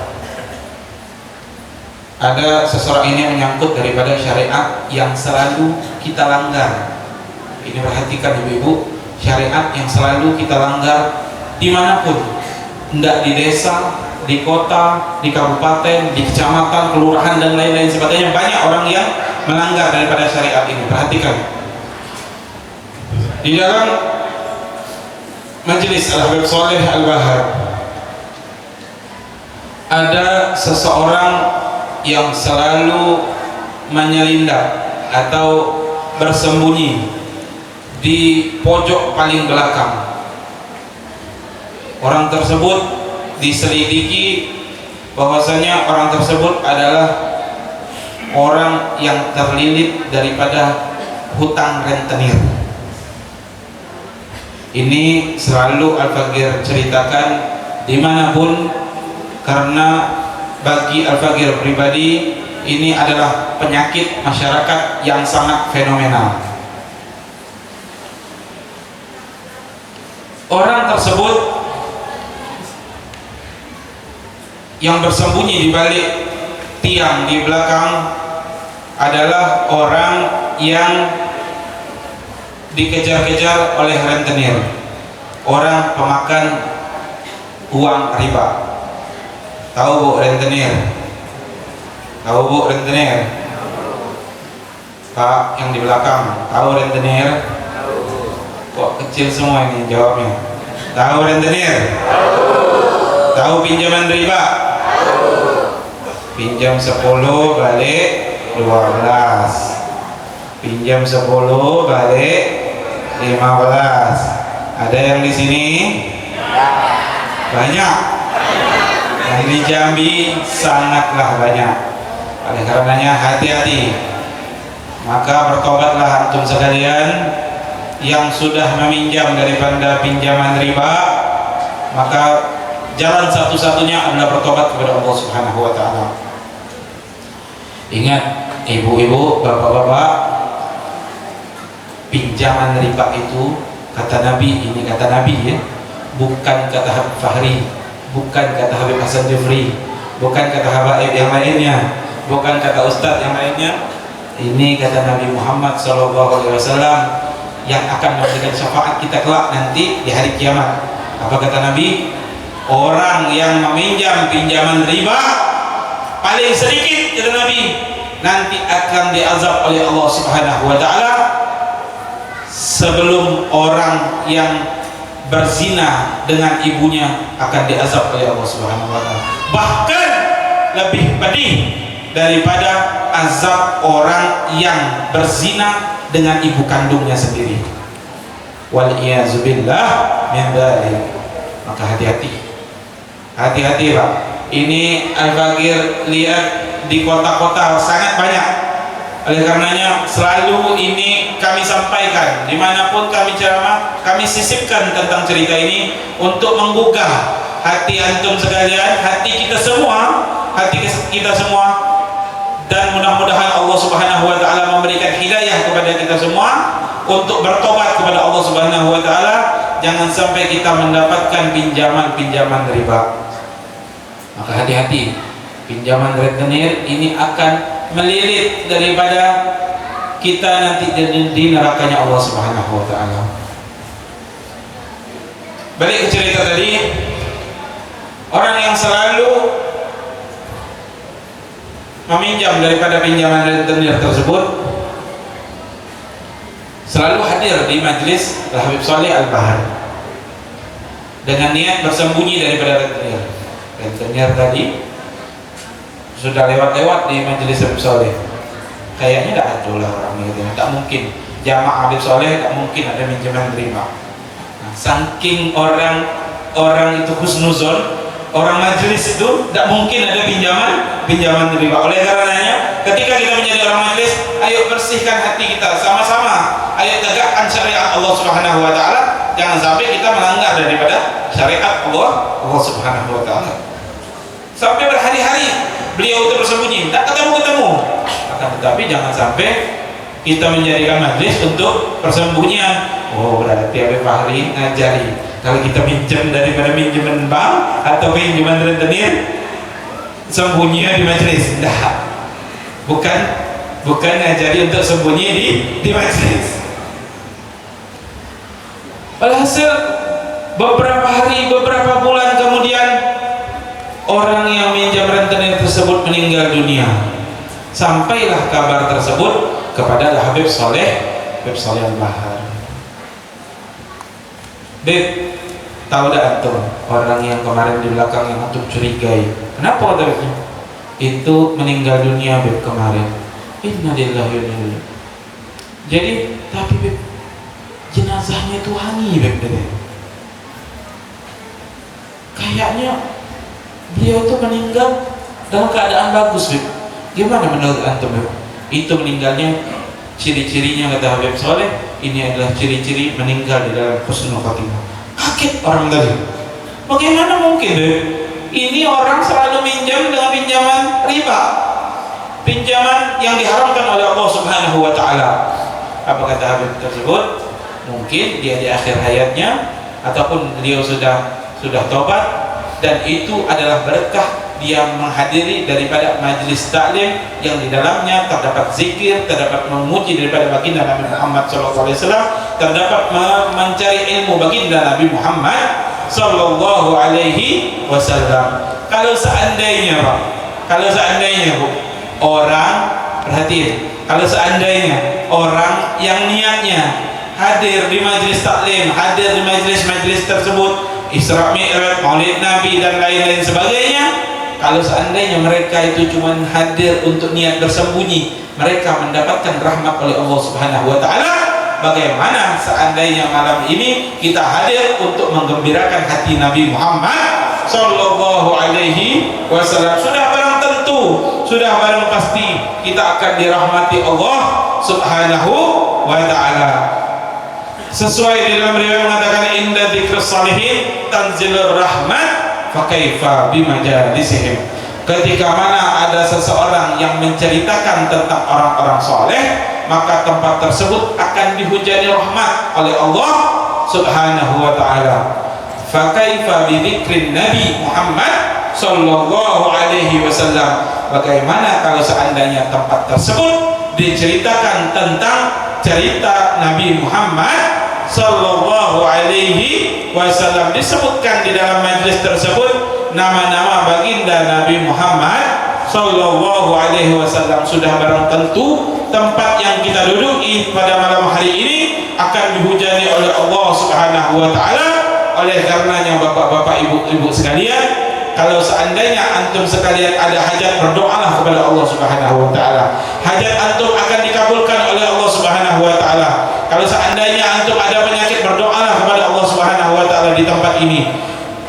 ada seseorang ini menyangkut daripada syariat yang selalu kita langgar. Ini perhatikan ibu-ibu, syariat yang selalu kita langgar dimanapun, tidak di desa, di kota, di kabupaten, di kecamatan, kelurahan dan lain-lain sebagainya. Banyak orang yang melanggar daripada syariat ini. Perhatikan di dalam Majelis Al-Habib Saleh Al-Bahar ada seseorang yang selalu menyelindap atau bersembunyi di pojok paling belakang. Orang tersebut diselidiki bahwasanya orang tersebut adalah orang yang terlilit daripada hutang rentenir. Ini selalu Al-Faqir ceritakan dimanapun, karena bagi Al-Faqir pribadi ini adalah penyakit masyarakat yang sangat fenomenal. Orang tersebut yang bersembunyi di balik tiang di belakang adalah orang yang dikejar-kejar oleh rentenir, orang pemakan uang riba. Tahu bu rentenir? Tahu bu rentenir? Pak yang di belakang, tahu rentenir? Kok kecil semua ini jawabnya? Tahu rentenir? Tahu pinjaman riba? Pinjam 10 balik 12, pinjam 10 balik 15. Ada yang di sini? Banyak. Yang di Jambi sangatlah banyak. Oleh karenanya hati-hati. Maka bertobatlah antum sekalian yang sudah meminjam daripada pinjaman riba. Maka jalan satu-satunya adalah bertobat kepada Allah Subhanahu wa taala. Ingat ibu-ibu, bapak-bapak, pinjaman riba itu kata Nabi, ini kata Nabi ya, bukan kata Habib Fahri, bukan kata Habib Hasan Jufri, bukan kata habaib yang lainnya, bukan kata ustadz yang lainnya. Ini kata Nabi Muhammad SAW yang akan memberikan syafaat kita kelak nanti di hari kiamat. Apa kata Nabi? Orang yang meminjam pinjaman riba paling sedikit, kata Nabi, nanti akan diazab oleh Allah Subhanahu wa taala sebelum orang yang berzina dengan ibunya akan diazab oleh Allah Subhanahu wa taala. Bahkan lebih pedih daripada azab orang yang berzina dengan ibu kandungnya sendiri. Wal iyazubillah min dzalik. Maka hati-hati. Hati-hati Pak. Ini Al-Faqir lihat di kota-kota sangat banyak. Oleh karenanya selalu ini kami sampaikan, dimanapun kami ceramah, kami sisipkan tentang cerita ini untuk menggugah hati antum sekalian, hati kita semua, dan mudah-mudahan Allah Subhanahu wa taala memberikan hidayah kepada kita semua untuk bertobat kepada Allah Subhanahu wa taala. Jangan sampai kita mendapatkan pinjaman-pinjaman riba. Maka hati-hati, pinjaman rentenir ini akan melilit daripada kita nanti di nerakanya Allah Subhanahu wa taala. Balik ke cerita tadi, orang yang selalu meminjam daripada pinjaman rentenir tersebut selalu hadir di majlis Al-Habib Saleh Al-Bahar dengan niat bersembunyi daripada rentenir. Rentenir tadi sudah lewat-lewat di majelis Habib Saleh, kayaknya tidak ada lah orang gitu, tak mungkin jamaah Habib Saleh, tak mungkin ada pinjaman riba. Nah, saking orang itu husnuzon, orang majelis itu tak mungkin ada pinjaman riba. Oleh karenanya ketika kita menjadi orang majelis, ayo bersihkan hati kita sama-sama, ayo tegakkan syariat Allah Subhanahu wa taala, jangan sampai kita melanggar daripada syariat Allah Subhanahu wa taala. Sampai berhari-hari beliau itu bersembunyi, tak ketemu. Akan tetapi jangan sampai kita menjadikan majlis untuk persembunyian. Oh, berarti Habib Fahri ngajari kalau kita pinjam daripada pinjaman bank atau pinjaman rentenir, sembunyinya di majlis. Nah, bukan ngajari untuk sembunyi di majlis. Alhasil beberapa hari, beberapa bulan kemudian orang yang minjam rentenir tersebut meninggal dunia. Sampailah kabar tersebut kepada Habib Soleh Al-Bahar. Beb, tahu dah antum orang yang kemarin di belakang yang antum curigai? Kenapa katanya? Itu meninggal dunia Beb kemarin. Innalillahi wa inna ilaihi raji'un. Jadi, tapi Beb, jenazahnya itu wangi Beb. Kayaknya beliau tuh meninggal dalam keadaan bagus Beb. Gimana menurut antum Beb? Itu meninggalnya, ciri-cirinya kata Habib Soleh, ini adalah ciri-ciri meninggal di dalam husnul khatimah. Kaget orang tadi. Bagaimana mungkin Beb? Ini orang selalu minjam dengan pinjaman riba, pinjaman yang diharamkan oleh Allah Subhanahu wa Ta'ala. Apa kata Habib tersebut? Mungkin dia di akhir hayatnya ataupun beliau sudah tobat, dan itu adalah berkah dia menghadiri daripada majlis taklim yang di dalamnya terdapat zikir, terdapat memuji daripada baginda Nabi Muhammad SAW, terdapat mencari ilmu baginda Nabi Muhammad SAW. Kalau seandainya Pak, Bu, orang perhatiin, kalau seandainya orang yang niatnya hadir di majlis taklim, hadir di majlis-majlis tersebut, Isra Mi'raj, Maulid Nabi dan lain-lain sebagainya, kalau seandainya mereka itu cuma hadir untuk niat bersembunyi, mereka mendapatkan rahmat oleh Allah Subhanahu wa Ta'ala. Bagaimana seandainya malam ini kita hadir untuk menggembirakan hati Nabi Muhammad Sallallahu Alaihi Wasallam? Sudah barang tentu, sudah barang pasti kita akan dirahmati Allah Subhanahu wa Ta'ala. Sesuai di dalam riwayat mengatakan inda dzikrus salihin tanzilur rahmat fakaifa bimajalisihim. Ketika mana ada seseorang yang menceritakan tentang orang-orang soleh, maka tempat tersebut akan dihujani rahmat oleh Allah Subhanahu wa Ta'ala. Fakaifa bidzikrin Nabi Muhammad Sallallahu Alaihi Wasallam. Bagaimana kalau seandainya tempat tersebut diceritakan tentang cerita Nabi Muhammad Sallallahu Alaihi Wasallam, disebutkan di dalam majlis tersebut nama-nama baginda Nabi Muhammad Sallallahu Alaihi Wasallam. Sudah barang tentu tempat yang kita duduki pada malam hari ini akan dihujani oleh Allah Subhanahu wa Ta'ala. Oleh karenanya bapak-bapak, ibu-ibu sekalian, kalau seandainya antum sekalian ada hajat, berdoalah kepada Allah Subhanahu wa Ta'ala. Hajat antum akan dikabulkan oleh Allah Subhanahu wa Ta'ala. Kalau seandainya antum ada penyakit, berdoalah kepada Allah Subhanahu wa Ta'ala di tempat ini.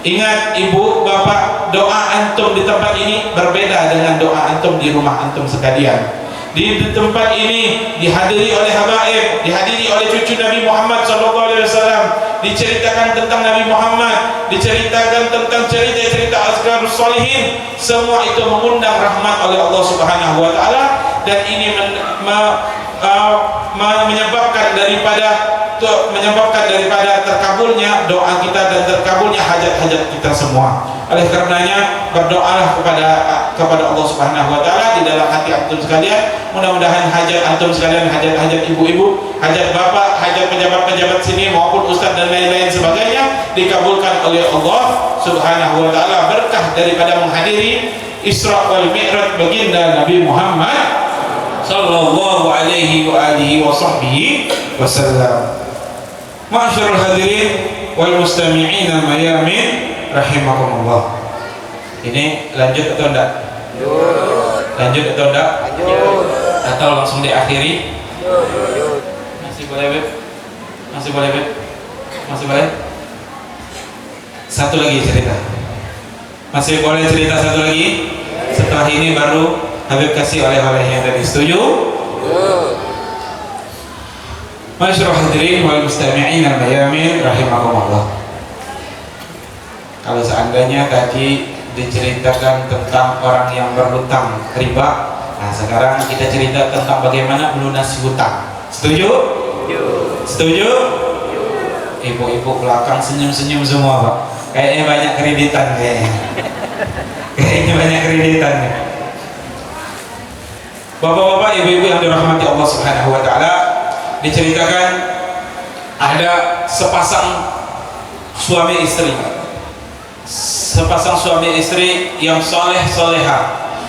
Ingat ibu, bapak, doa antum di tempat ini berbeda dengan doa antum di rumah antum sekalian. Di tempat ini dihadiri oleh habaib, dihadiri oleh cucu Nabi Muhammad SAW, diceritakan tentang Nabi Muhammad, diceritakan tentang cerita-cerita azkarus sholihin. Semua itu mengundang rahmat oleh Allah Subhanahu wa Ta'ala, dan ini menyebabkan daripada terkabulnya doa kita dan terkabulnya hajat-hajat kita semua. Oleh karenanya berdoalah kepada Allah Subhanahu wa Ta'ala di dalam hati antum sekalian. Mudah-mudahan hajat antum sekalian, hajat-hajat ibu-ibu, hajat bapak, hajat pejabat-pejabat sini maupun ustaz dan lain-lain sebagainya dikabulkan oleh Allah Subhanahu wa Ta'ala, berkah daripada menghadiri Isra wal Mi'raj baginda Nabi Muhammad Sallallahu Alaihi wa alihi wa sahbihi wasallam. Ma'asyiral hadirin wal mustami'in al-mayamin rahimakumullah. Ini lanjut atau enggak? Lanjut atau enggak? Atau langsung diakhiri? Masih boleh, Beb? Masih boleh, Beb? Masih boleh? Satu lagi cerita. Masih boleh cerita satu lagi? Setelah ini baru Habib kasih oleh-olehnya tadi. Setuju? Masyarul hadirin wal mustami'in al-mayamin rahimakumullah. Kalau seandainya tadi diceritakan tentang orang yang berhutang riba, nah sekarang kita cerita tentang bagaimana melunasi hutang. Setuju? Setuju? Ibu-ibu belakang senyum-senyum semua, Pak. Kayaknya banyak kreditan kayaknya banyak kreditan. Bapak-bapak, ibu-ibu yang dirahmati Allah Subhanahu wa Ta'ala, diceritakan Ada sepasang suami istri, yang soleh soleha,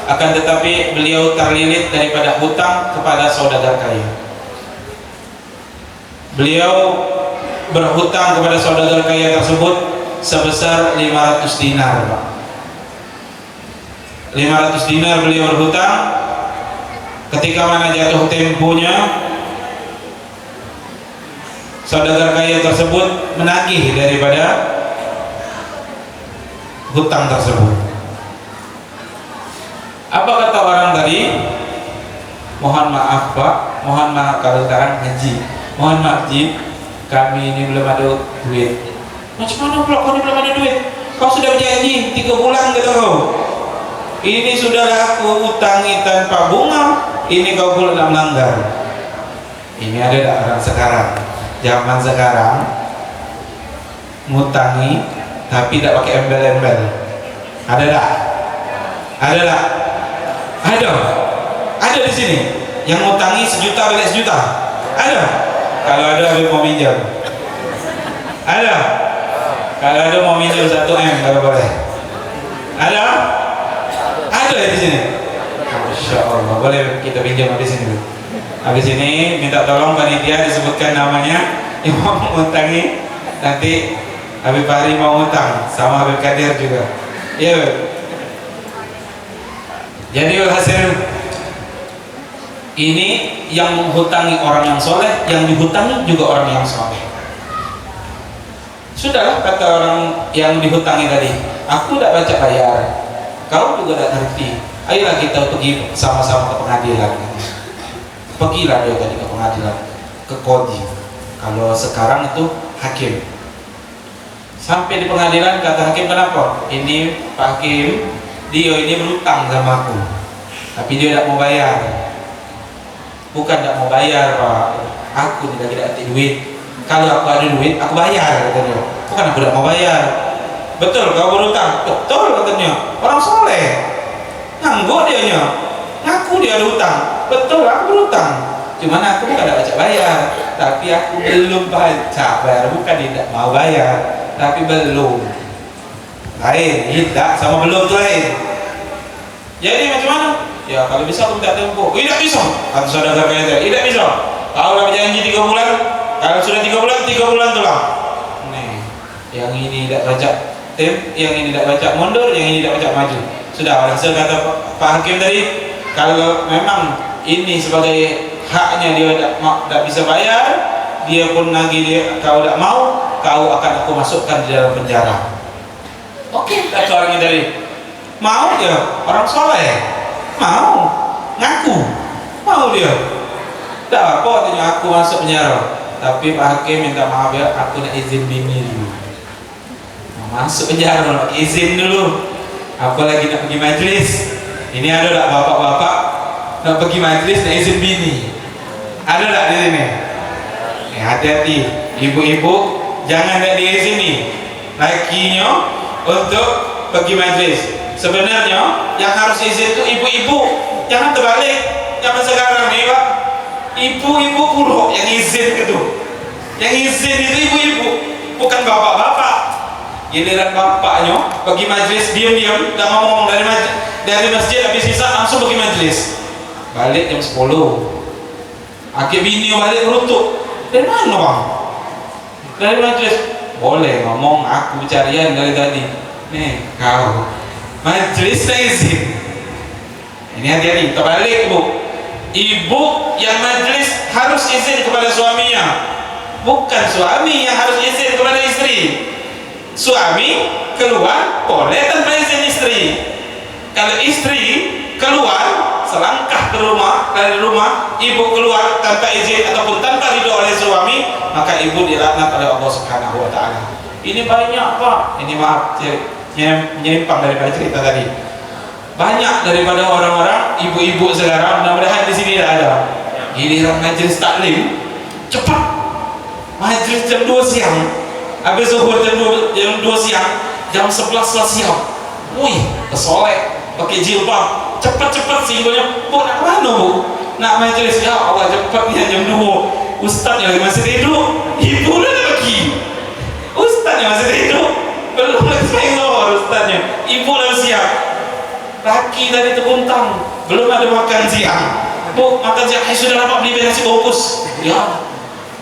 akan tetapi beliau terlilit daripada hutang kepada saudagar kaya. Beliau berhutang kepada saudagar kaya tersebut sebesar 500 dinar, Pak. 500 dinar beliau berhutang. Ketika mana jatuh temponya, saudagar kaya tersebut menagih daripada hutang tersebut. Apa kata orang tadi? Mohon maaf Pak, mohon maaf kalau sekarang haji, mohon maaf Ji, kami ini belum ada duit. Macam mana pula kau ini belum ada duit? Kau sudah berjanji 3 bulan kata kau. Ini sudah aku utangi tanpa bunga, ini kau pula nak melanggar. Ini ada tak orang sekarang? Zaman sekarang ngutangi tapi tak pakai embel-embel. Ada tak? Ada tak? Ada di sini yang ngutangi 1 juta balik 1 juta. Ada? Kalau ada habis mau minjam. Ada? Kalau ada mau minjam 1 M kalau boleh. Ada? Ada di sini. Masya Allah, boleh kita pinjam habis ini. Habis ini minta tolong panitia disebutkan namanya yang mau mengutangi. Nanti Habib Fahri mau ngutang sama Habib Kadir juga. Iya. Jadi hasil ini yang menghutangi orang yang soleh, yang dihutangi juga orang yang soleh. Sudahlah kata orang yang dihutangi tadi, aku tidak baca bayar, kau juga tidak ngerti. Ayolah kita pergi sama-sama ke pengadilan. Pergilah dia tadi ke pengadilan, ke kodi. Kalau sekarang itu hakim. Sampai di pengadilan kata hakim, kenapa? Ini Pak Hakim, dia ini berutang sama aku, tapi dia tidak mau bayar. Bukan tidak mau bayar Pak, aku tidak ada duit. Kalau aku ada duit, aku bayar katanya. Bukan aku tidak mau bayar. Betul kau berutang? Betul katanya. Orang soleh. Nganggur dianya, ngaku dia ada hutang. Betul aku berutang, cuman aku bukan tidak baca bayar, tapi aku belum baca bayar. Bukan tidak mau bayar, tapi belum. Lain, tidak sama belum tuh lain. Jadi macam mana? Ya kalau bisa aku minta tempo. Tidak bisa. Atau saudara kaya tidak bisa. Kau dah berjanji 3 bulan. Kalau sudah 3 bulan, 3 bulan tulang. Nih, yang ini tidak baca yang ini tidak baca mundur, yang ini tidak baca maju. Sudah, hasil kata Pak Hakim tadi, kalau memang ini sebagai haknya dia tidak bisa bayar, dia pun nagih dia, kau tidak mau, kau akan aku masukkan di dalam penjara. Oke, kata orang ini tadi, mau dia, orang soleh, mau, ngaku, mau dia. Tak apa katanya aku masuk penjara, tapi Pak Hakim minta maaf ya, aku nak izin bini dulu. Masuk penjara, izin dulu. Apalagi nak pergi majlis. Ini ada tak bapak-bapak nak pergi majlis nak izin bini? Ada tak di sini? Hati-hati, ibu-ibu jangan tak diizini lakinya untuk pergi majlis. Sebenarnya yang harus izin itu ibu-ibu. Jangan terbalik. Zaman sekarang nih Pak, ibu-ibu pula yang izin gitu. Yang izin itu ibu-ibu, bukan bapak-bapak. Giliran bapaknya pergi majlis diam-diam, tak ngomong dari masjid habis sisa langsung pergi majlis. Balik jam 10. Akhir bini balik berutuk. Dari mana bang? Dari majlis. Boleh ngomong, aku carian dari tadi. Nih kau majlis tak izin. Ini hati-hati, terbalik bu. Ibu yang majlis harus izin kepada suaminya, bukan suami yang harus izin kepada istri. Suami keluar boleh tanpa izin istri. Kalau istri keluar selangkah ke rumah, dari rumah ibu keluar tanpa izin ataupun tanpa ridho oleh suami, maka ibu dilaknat oleh Allah Subhanahu wa taala. Ini banyak Pak. Ini maaf menyimpang daripada cerita tadi. Banyak daripada orang-orang ibu-ibu sekarang, mudah-mudahan di sini tidak ada. Giliran majelis taklim cepat. Majelis jam 2 siang. Habis zuhur jam 2 siang, jam 11 siang. Wih, kesolek, pakai jilbab, cepat-cepat singgulnya. Bu, nak mana bu? Nak majelis, ya Allah cepatnya jam 2. ustadznya lagi masih tidur, ibu udah lagi, ustadznya masih tidur, belum selesai zuhur ustadznya, ibu udah siap, laki tadi terbuntang, belum ada makan siang, bu makan siang, sudah lama beli nasi bungkus, ya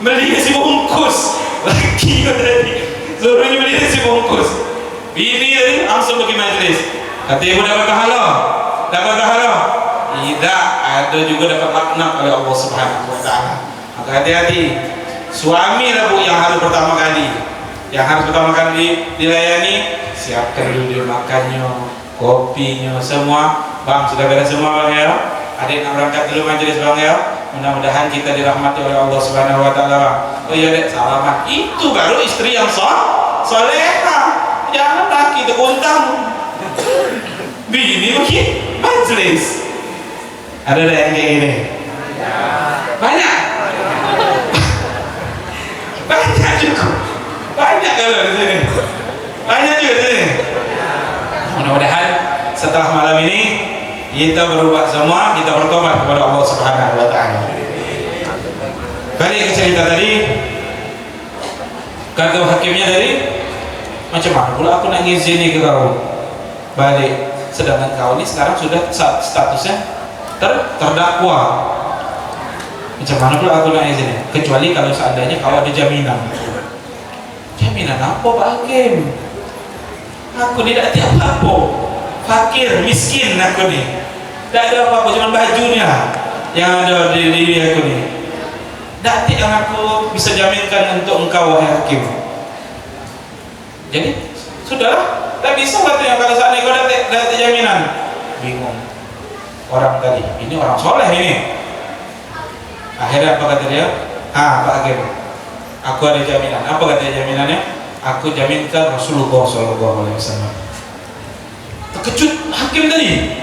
beli nasi bungkus, laki tadi suruhnya beli nasi bungkus, bini tadi langsung pergi majelis, kata ibu dapat pahala, tidak, ada juga dapat laknat oleh Allah Subhanahu wa Ta'ala. Maka hati-hati, suami lah bu yang harus pertama kali dilayani, siapkan dulu dia makannya, kopinya, semua. Bang, sudah beres semua bang ya? Ada yang berangkat dulu majelis bang ya? Mudah-mudahan kita dirahmati oleh Allah Subhanahu wa Ta'ala bang. Oh iya dek, salaman. Itu baru istri yang soleha. Jangan laki terkuntang. Bini begini majelis. Ada yang kayak gini? Banyak juga. Banyak kalau di sini. Banyak juga di sini. Mudah-mudahan setelah malam ini kita berubah semua, kita bertobat kepada Allah Subhanahu wa Ta'ala. Balik ke cerita tadi, kata hakimnya tadi, macam mana pula aku nak ngizini ke kau? Balik, sedangkan kau ini sekarang sudah statusnya terdakwa. Macam mana pula aku nak izin? Kecuali kalau seandainya kau ada jaminan. Jaminan apa Pak Hakim? Aku tidak ada apa-apa, fakir, miskin aku ni. Tak ada apa-apa, cuma bajunya yang ada di diri aku ni. Tak ada yang aku bisa jaminkan untuk engkau wahai Hakim. Jadi sudahlah, tak bisa katanya kalau saat ini kau dah jaminan. Bingung. Orang tadi, ini orang soleh ini. Akhirnya apa kata dia? Pak Hakim, aku ada jaminan. Apa kata jaminannya? Aku jaminkan Rasulullah SAW. Terkejut hakim tadi.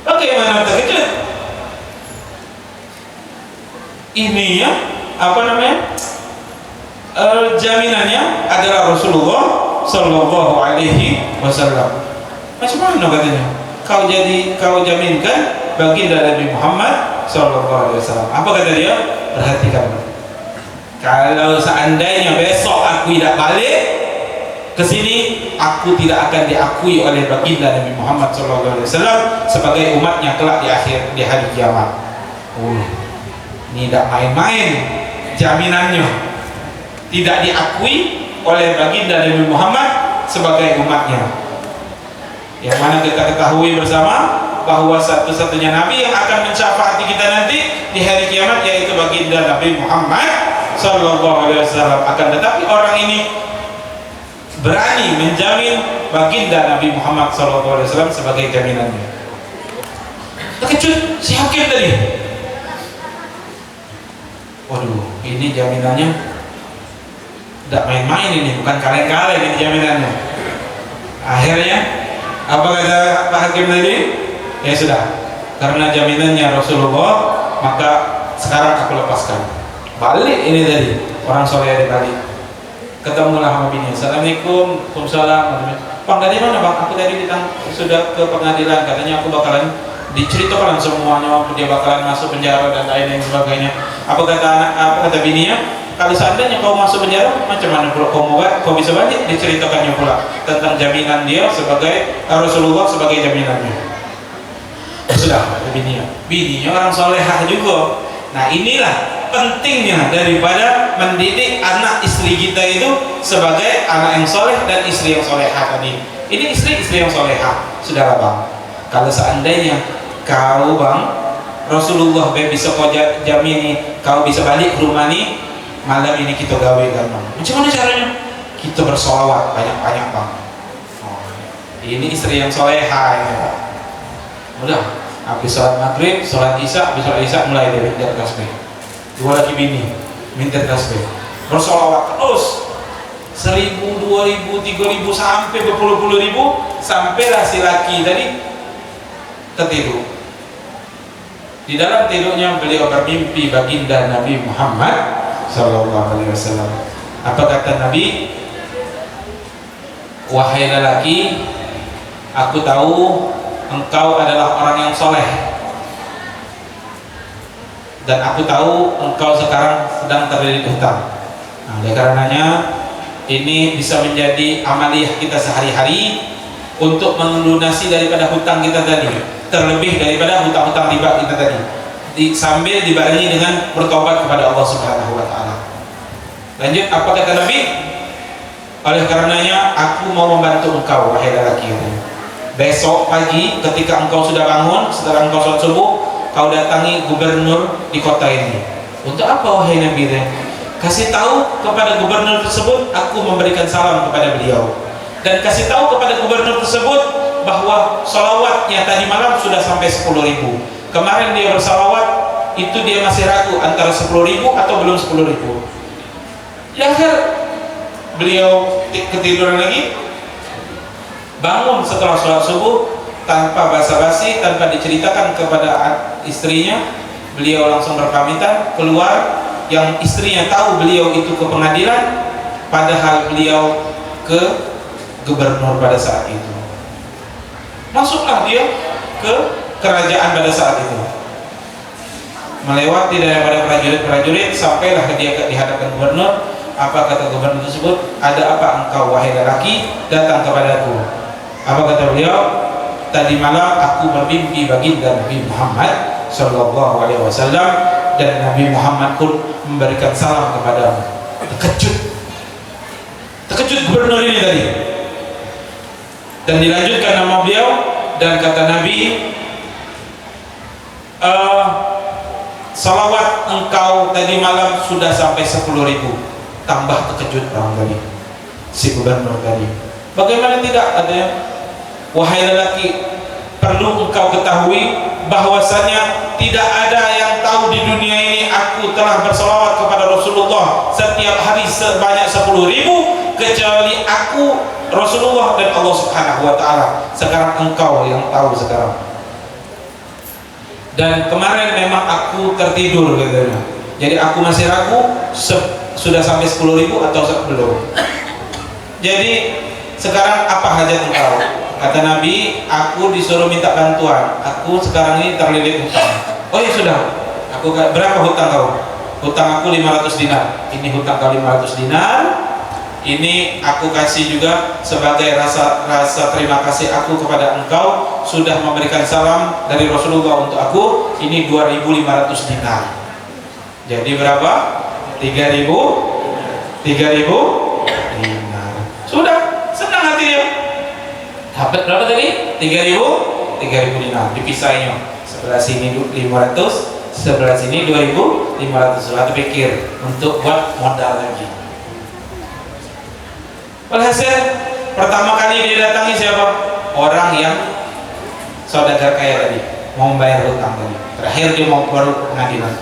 Bagaimana terkejut? Ini ya, apa namanya? Jaminannya adalah Rasulullah SAW. Macam mana katanya? Kau jaminkan baginda Nabi Muhammad SAW. Apa kata dia? Perhatikan. Kalau seandainya besok aku tidak balik ke sini, aku tidak akan diakui oleh baginda Nabi Muhammad SAW sebagai umatnya kelak di hari kiamat. Ini tidak main-main jaminannya. Tidak diakui oleh baginda Nabi Muhammad sebagai umatnya. Yang mana kita ketahui bersama bahwa satu-satunya Nabi yang akan mensyafaati kita nanti di hari kiamat yaitu baginda Nabi Muhammad SAW. Akan tetapi orang ini berani menjamin baginda Nabi Muhammad SAW sebagai jaminannya. Terkejut si hakim tadi. Waduh, ini jaminannya tidak main-main, ini bukan kaleng-kaleng ini jaminannya. Akhirnya apa kata Pak Hakim tadi? Ya sudah, karena jaminannya Rasulullah, maka sekarang aku lepaskan. Balik ini tadi, orang soleh di Bali. Ketemulah sama bini. Assalamualaikum, waalaikumsalam. Bang dari mana bang? Aku tadi sudah ke pengadilan. Katanya aku bakalan diceritakan semuanya. Dia bakalan masuk penjara dan lain sebagainya. Apa kata bininya? Kalau seandainya kau masuk penjara, macam mana pula kau bisa balik? Diceritakannya pula tentang jaminan dia sebagai Rasulullah sebagai jaminannya. Sudah, bininya orang solehah juga. Nah inilah pentingnya daripada mendidik anak istri kita itu sebagai anak yang soleh dan istri yang solehah tadi. Ini istri yang solehah. Sudahlah bang, kalau seandainya kau bang Rasulullah bisa kau jamini, kau bisa balik ke rumah ini, malam ini kita gawe kan bang. Macam mana caranya? Kita bersolawat banyak-banyak bang. Ini istri yang solehah ya. Udah, habis sholat maghrib, sholat isya, habis sholat isya mulai dari minta tasbih. Dua lagi bini minta tasbih, bersolawat terus 1.000, 2.000, 3.000 sampai berpuluh-puluh ribu, sampailah si laki tadi tertidur. Di dalam tidurnya beliau bermimpi baginda Nabi Muhammad SAW. Apa kata Nabi? Wahai lelaki, aku tahu engkau adalah orang yang soleh. dan aku tahu engkau sekarang sedang terlilit hutang. Nah, oleh karenanya ini bisa menjadi amaliyah kita sehari-hari untuk melunasi daripada hutang kita tadi, terlebih daripada hutang-hutang riba kita tadi, sambil dibarengi dengan bertobat kepada Allah Subhanahu wa taala. Lanjut, apa kata Nabi? Oleh karenanya aku mau membantu engkau wahai lelaki ini. Besok pagi ketika engkau sudah bangun, setelah engkau sholat subuh, kau datangi gubernur di kota ini. Untuk apa wahai Nabi? Kasih tahu kepada gubernur tersebut aku memberikan salam kepada beliau, dan kasih tahu kepada gubernur tersebut bahwa salawatnya tadi malam sudah sampai 10.000. Kemarin dia bersalawat itu dia masih ragu antara 10.000 atau belum 10.000. Ya akhir beliau ketiduran lagi, bangun setelah sholat subuh tanpa basa-basi, tanpa diceritakan kepada istrinya, beliau langsung berpamitan keluar. Yang istrinya tahu beliau itu ke pengadilan, padahal beliau ke gubernur pada saat itu. Masuklah dia ke kerajaan pada saat itu, melewati daripada prajurit-prajurit, sampailah dia di hadapan gubernur. Apa kata gubernur tersebut? Ada apa engkau wahai lelaki datang kepadaku? Apa kata beliau? Tadi malam aku bermimpi baginda Nabi Muhammad sallallahu alaihi wasallam, dan Nabi Muhammad pun memberikan salam kepadamu. Terkejut gubernur ini tadi. Dan dilanjutkan nama beliau, dan kata Nabi, salawat engkau tadi malam sudah sampai 10.000. Tambah terkejut orang tadi, si gubernur tadi. Bagaimana tidak adanya? Wahai lelaki, perlu engkau ketahui bahwasanya tidak ada yang tahu di dunia ini aku telah bersalawat kepada Rasulullah setiap hari sebanyak 10.000 kecuali aku, Rasulullah, dan Allah Subhanahu wa taala. Sekarang engkau yang tahu sekarang. Dan kemarin memang aku tertidur katanya. Jadi aku masih ragu sudah sampai 10.000 atau belum. Jadi sekarang apa hajat engkau? Kata Nabi, aku disuruh minta bantuan. Aku sekarang ini terlilit hutang. Oh ya sudah. Aku berapa hutang kau? Hutang aku 500 dinar. Ini hutang kau 500 dinar. Ini aku kasih juga sebagai rasa terima kasih aku kepada engkau sudah memberikan salam dari Rasulullah untuk aku. Ini 2.500 dinar. Jadi berapa? 3.000 dinar. Sudah, senang hatinya. Dapat berapa tadi? 3.000 dinar. Dipisahnya. Sebelah sini 500, sebelah sini 2.500. Sudah pikir untuk buat modal lagi. Walhasil pertama kali dia datangi siapa? Orang yang saudagar kaya tadi, mau membayar hutang tadi. Terakhir dia mau baru pengadilan.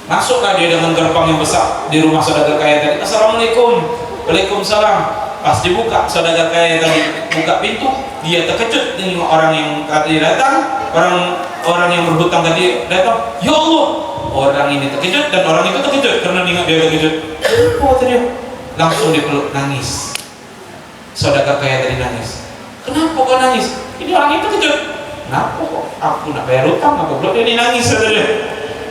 Masuklah dia dengan gerbang yang besar di rumah saudagar kaya tadi. Assalamualaikum. Waalaikumsalam. Pas dibuka saudagar kaya tadi buka pintu, dia terkejut dengan orang yang tadi datang, orang yang berhutang tadi datang. Ya Allah, orang ini terkejut dan orang itu terkejut karena dia terkejut. Oh tadi langsung dipeluk, nangis. Saudagar kaya tadi nangis. Kenapa kok nangis? Ini orang itu terkejut. Kenapa kok aku nak bayar hutang? Apa belum? Dia nangis kata dia.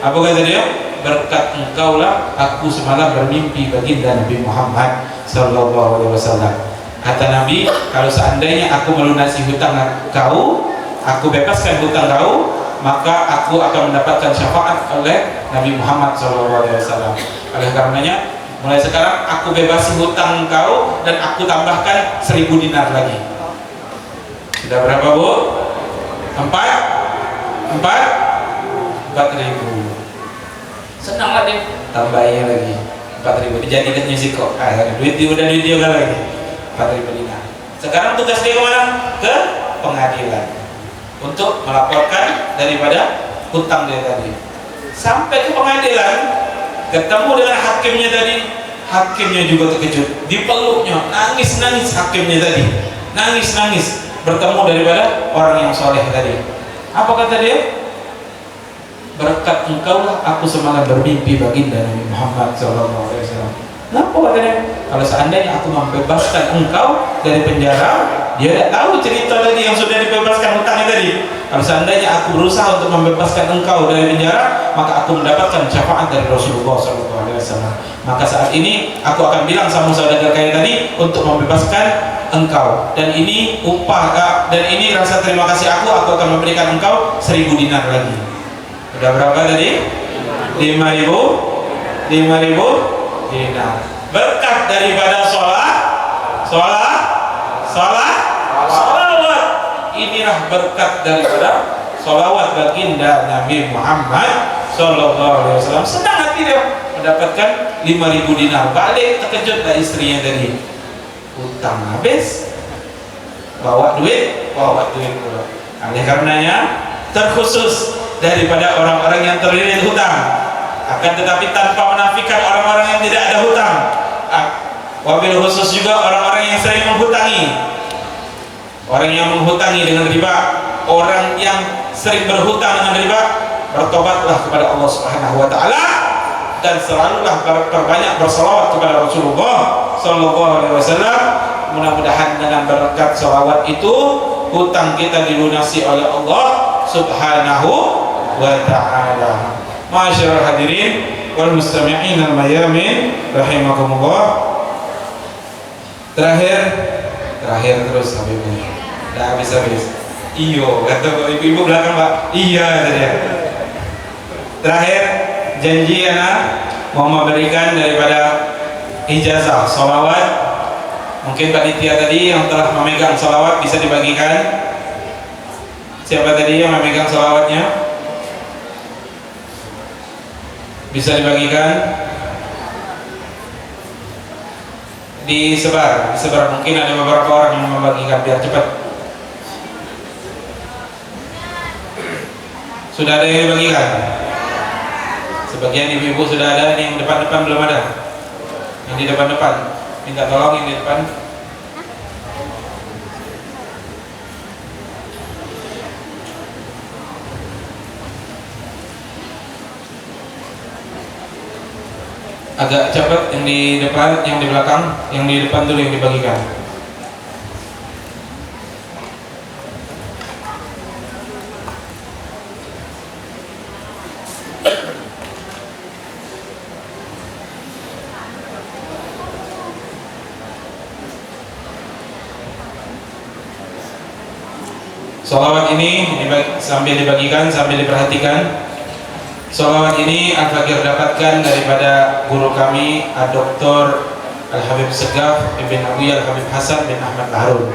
Apa kata dia? Berkat engkaulah aku semalam bermimpi baginda Nabi Muhammad sallallahu alaihi wasallam. Kata Nabi, kalau seandainya aku melunasi hutang kau, aku bebaskan hutang kau, maka aku akan mendapatkan syafaat oleh Nabi Muhammad sallallahu alaihi wasallam. Oleh karenanya, mulai sekarang aku bebasi hutang kau dan aku tambahkan 1.000 dinar lagi. Sudah berapa bu? 4.000. Senang lah dia, tambahnya lagi 4.000. Dijadikan musik kok. Duit dia udah duit dia lagi 4.000 dinar. Sekarang tugas dia kemana? Ke pengadilan untuk melaporkan daripada hutang dia tadi. Sampai ke pengadilan, ketemu dengan hakimnya tadi. Hakimnya juga terkejut, dipeluknya, nangis hakimnya tadi, nangis bertemu daripada orang yang soleh tadi. Apa kata dia? Berkat engkaulah aku semalam bermimpi baginda Nabi Muhammad sallallahu alaihi wasallam. Kenapa katanya? Kalau seandainya aku membebaskan engkau dari penjara, Dia tidak tahu cerita tadi yang sudah dibebaskan hutangnya tadi. Kalau seandainya aku berusaha untuk membebaskan engkau dari penjara, maka aku mendapatkan syafaat dari Rasulullah SAW. Maka saat ini aku akan bilang sama saudagar kaya tadi untuk membebaskan engkau. Dan ini upah dan ini rasa terima kasih aku akan memberikan engkau 1000 dinar lagi. Udah berapa tadi? 5.000 dinar. Berkat daripada salawat. Inilah berkat daripada salawat baginda Nabi Muhammad sallallahu alaihi wasallam. Senang hati dia mendapatkan 5.000 dinar. Balik terkejut lah istrinya tadi. Hutang habis. Bawa duit pula. Oleh karenanya terkhusus daripada orang-orang yang terlilit hutang. Akan tetapi tanpa menafikan orang-orang yang tidak ada hutang. Wabil khusus juga orang-orang yang sering menghutangi. Orang yang menghutangi dengan riba, orang yang sering berhutang dengan riba, bertobatlah kepada Allah Subhanahu wa taala dan selalulah perbanyak berselawat kepada Rasulullah sallallahu alaihi wasallam. Mudah-mudahan dengan berkat selawat itu hutang kita dilunasi oleh Allah Subhanahu wa taala. Masyaallah hadirin wal mustami'in al mayamin rahimakumullah. Terakhir terus Habibnya. Dah habis. Iyo, kata ibu belakang Pak. Iya saja. Terakhir janji anak mau memberikan daripada ijazah salawat. Mungkin panitia tadi yang telah memegang salawat bisa dibagikan. Siapa tadi yang memegang salawatnya? Bisa dibagikan. Disebar. Mungkin ada beberapa orang yang membagikan biar cepat. Sudah ada yang dibagikan? Sebagian ibu-ibu sudah ada, yang depan-depan belum ada. Yang di depan-depan minta tolong yang di depan. Agak cepat yang di depan, yang di belakang, yang di depan dulu yang dibagikan. Salawat ini sambil dibagikan, sambil diperhatikan. Salawat ini Al-Fakir dapatkan daripada guru kami Dr. Al-Habib Segaf Ibn Abi Al-Habib Hasan bin Ahmad Harun.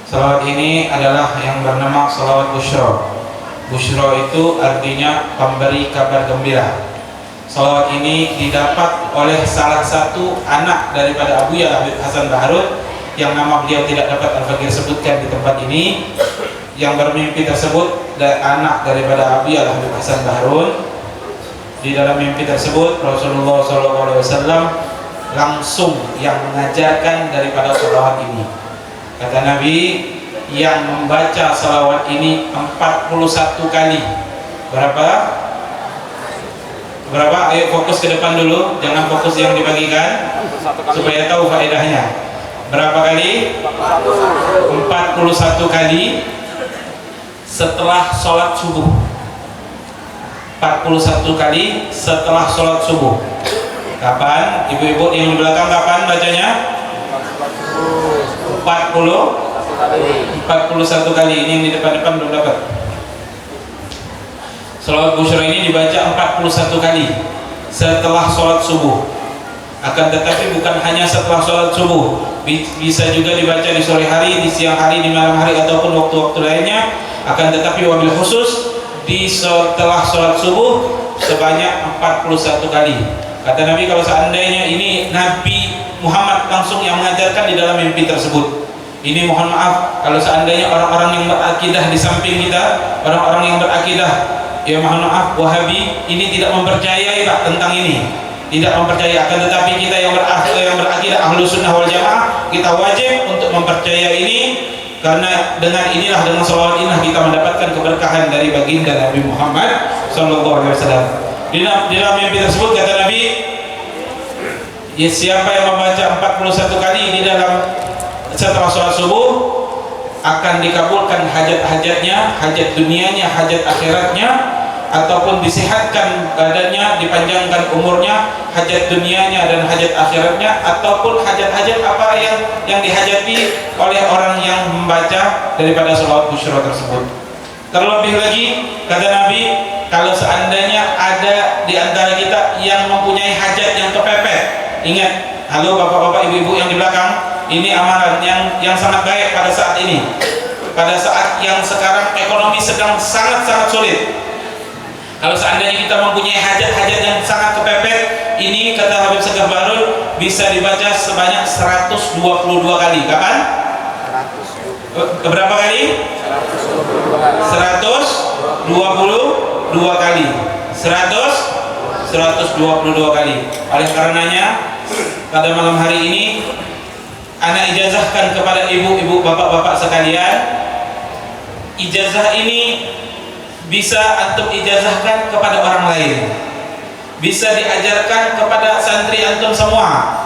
Salawat ini adalah yang bernama salawat Bushra. Bushra itu artinya pemberi kabar gembira. Salawat ini didapat oleh salah satu anak daripada Abu Al-Habib Hasan Baharun yang nama beliau tidak dapat Al-Fakir sebutkan di tempat ini. Yang bermimpi tersebut anak daripada Abi Al-Habib Hasan Baharun. Di dalam mimpi tersebut Rasulullah SAW langsung yang mengajarkan daripada salawat ini. Kata Nabi, yang membaca salawat ini 41 kali. Berapa? Ayo fokus ke depan dulu, jangan fokus yang dibagikan supaya tahu faedahnya. Berapa kali? 41 kali setelah sholat subuh. 41 kali setelah sholat subuh. Kapan? Ibu-ibu yang di belakang kapan bacanya? 41 kali. Ini yang di depan-depan belum dapat. Salawat Bushra ini dibaca 41 kali setelah sholat subuh. Akan tetapi bukan hanya setelah sholat subuh, bisa juga dibaca di sore hari, di siang hari, di malam hari ataupun waktu-waktu lainnya. Akan tetapi wabil khusus di setelah sholat subuh sebanyak 41 kali. Kata Nabi, kalau seandainya ini Nabi Muhammad langsung yang mengajarkan di dalam mimpi tersebut, ini mohon maaf kalau seandainya orang-orang yang berakidah di samping kita, orang-orang yang berakidah, ya mohon maaf, Wahabi ini tidak mempercayai Pak tentang ini, tidak mempercayai. Akan tetapi kita yang berakidah Ahlus Sunnah wal Jamaah, kita wajib untuk mempercayai ini. Karena dengan salawat inilah kita mendapatkan keberkahan dari baginda Nabi Muhammad sallallahu alaihi wasallam. Di dalam mimpi tersebut kata Nabi, ya, siapa yang membaca 41 kali di dalam setelah sholat subuh, akan dikabulkan hajat-hajatnya, hajat dunianya, hajat akhiratnya, ataupun disehatkan badannya, dipanjangkan umurnya, hajat dunianya dan hajat akhiratnya, ataupun hajat-hajat apa yang dihajati oleh orang yang membaca daripada sholawat busyra tersebut. Terlebih lagi kata Nabi, kalau seandainya ada di antara kita yang mempunyai hajat yang kepepet, ingat, halo bapak-bapak, ibu-ibu yang di belakang, ini amalan yang sangat baik pada saat ini, pada saat yang sekarang ekonomi sedang sangat-sangat sulit. Kalau seandainya kita mempunyai hajat-hajat yang sangat kepepet, ini kata Habib Segaf Bahrul bisa dibaca sebanyak 122 kali. Kapan? Berapa kali? 122 kali. 122 kali. Oleh karenanya pada malam hari ini ana ijazahkan kepada ibu-ibu, bapak-bapak sekalian, ijazah ini bisa antum ijazahkan kepada orang lain, bisa diajarkan kepada santri antum semua,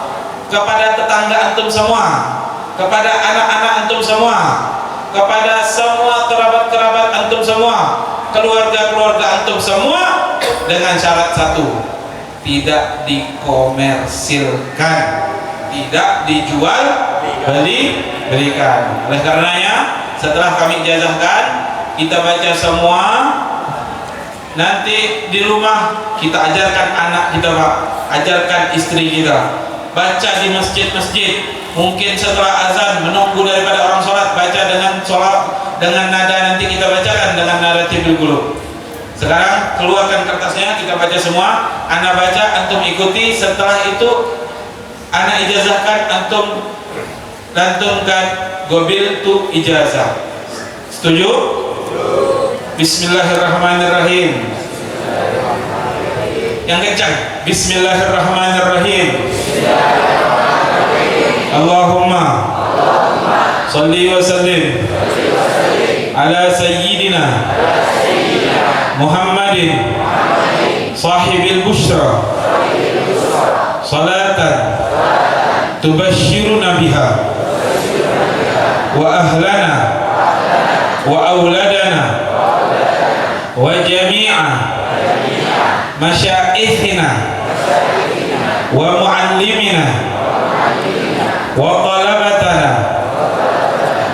kepada tetangga antum semua, kepada anak-anak antum semua, kepada semua kerabat-kerabat antum semua, keluarga-keluarga antum semua, dengan syarat satu, tidak dikomersilkan, tidak dijual belikan. Oleh karenanya setelah kami ijazahkan, kita baca semua, nanti di rumah kita ajarkan anak kita, Pak, ajarkan istri kita, baca di masjid-masjid. Mungkin setelah azan menunggu daripada orang sholat, baca dengan nada, nanti kita bacakan dengan nada tibil qulub. Sekarang keluarkan kertasnya, kita baca semua, anak baca, antum ikuti. Setelah itu anak ijazahkan, antum lantunkan gobiltu ijazah. Setuju? Bismillahirrahmanirrahim. Yang kencang. Bismillahirrahmanirrahim. Allahumma salli wa sallim ala sayyidina Muhammadin sahibil busyra salatan tubashshiruna biha wa ahlana wa auladana wa jami'a masyaikhina wa muallimina wa talabatana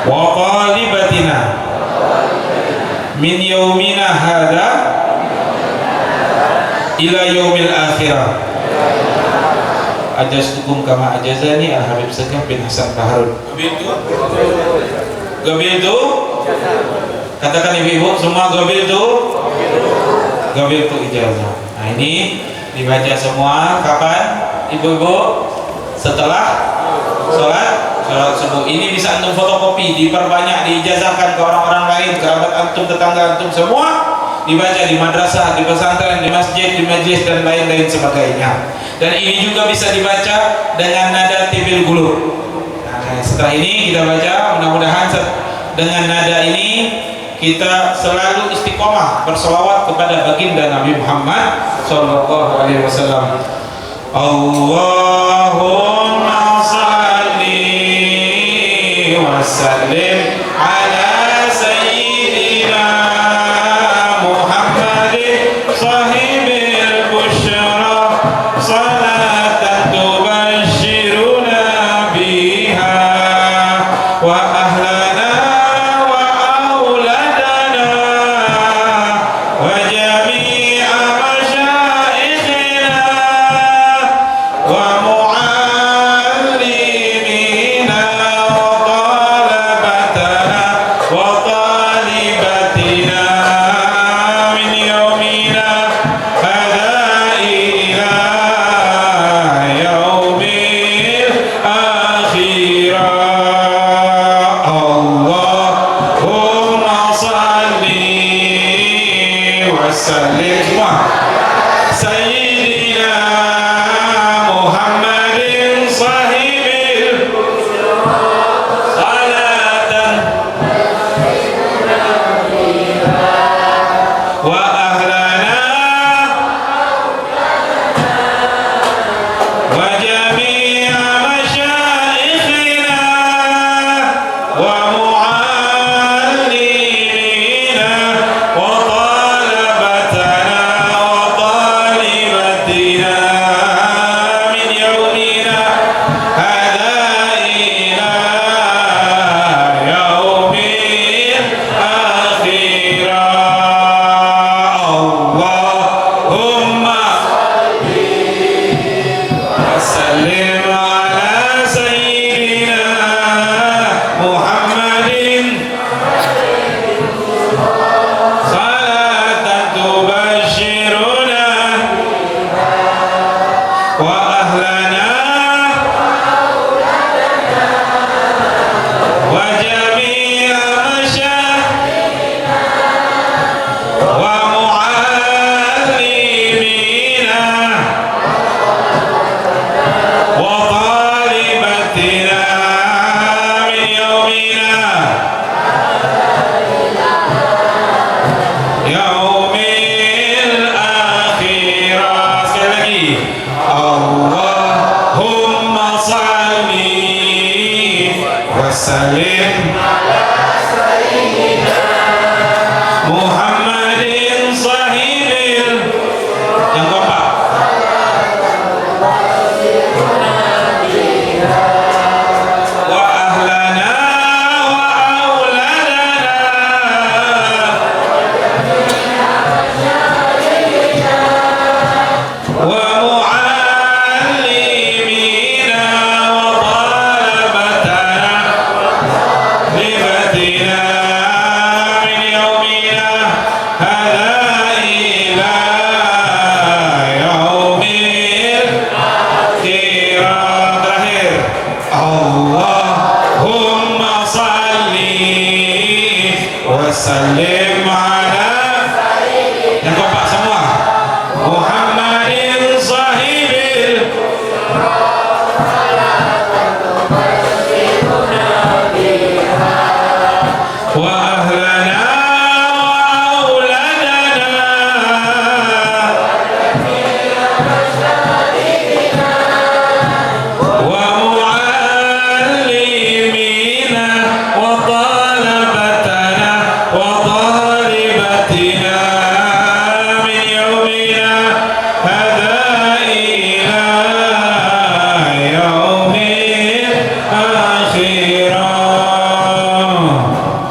wa talibatina min yaumina hadha ila yaumil akhirah. Ajastukum kama ajazani Al-Habib Segaf bin Hasan Bahrul. Gobiltu, katakan ibu-ibu semua, gobiltu ijazah. Nah ini dibaca semua kapan ibu-ibu? Setelah sholat subuh. Ini bisa antum fotokopi, diperbanyak, diijazahkan ke orang-orang lain, kerabat antum, tetangga antum semua, dibaca di madrasah, di pesantren, di masjid, di majlis dan lain-lain sebagainya. Dan ini juga bisa dibaca dengan nada tibil qulub. Nah, setelah ini kita baca, mudah-mudahan dengan nada ini kita selalu istiqomah bersolawat kepada baginda Nabi Muhammad sallallahu alaihi wasallam. Allahumma salli wa sallim ala sayyidina Muhammadin sahibil busyra salatan tubashshiruna biha wa ahlana wa auladana wa jami'a masyaikhina wa muallimina wa وسلم Muhammadin sahibil. Yang keempat, wa ahlana wa auladana wa muallimina wa talabatana libatina min yaumina hadha ila yaumil akhirah. Terakhir, Allahumma salli wa sallim ala. Yang keempat semua, Muhammadin sahibil. Wa ahlana wa auladana wa muallimina wa talabatana wa talibatina min yaumina hadha ila yaumil akhirah.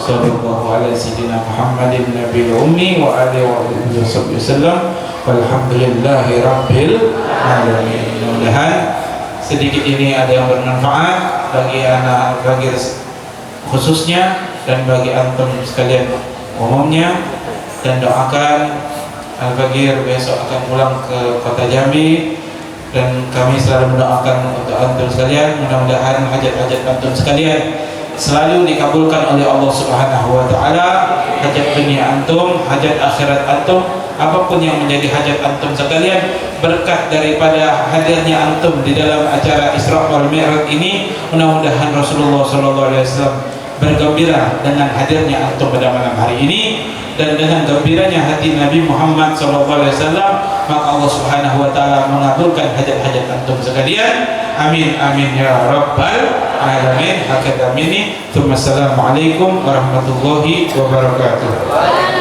Sallallahu ala sayyidina Muhammadin nabiyil ummi wa alihi wa sahbihi wasallam. Walhamdulillahi rabbil alamin. Mudah-mudahan sedikit ini ada yang bermanfaat bagi anak, bagi khususnya dan bagi antum sekalian umumnya, dan doakan Al-Bagir besok akan pulang ke kota Jambi, dan kami selalu mendoakan untuk antum sekalian. Mudah-mudahan hajat-hajat antum sekalian selalu dikabulkan oleh Allah Subhanahu wa taala. Hajat dunia antum, hajat akhirat antum, apapun yang menjadi hajat antum sekalian, berkat daripada hadirnya antum di dalam acara Isra wal Mi'raj ini, mudah-mudahan Rasulullah sallallahu alaihi wasallam bergembira dengan hadirnya antum pada malam hari ini, dan dengan gembiranya hati Nabi Muhammad sallallahu alaihi wasallam, maka Allah Subhanahu wa taala mengabulkan hajat-hajat antum sekalian. Amin amin ya rabbal alamin. Hakadha minni. Assalamualaikum warahmatullahi wabarakatuh.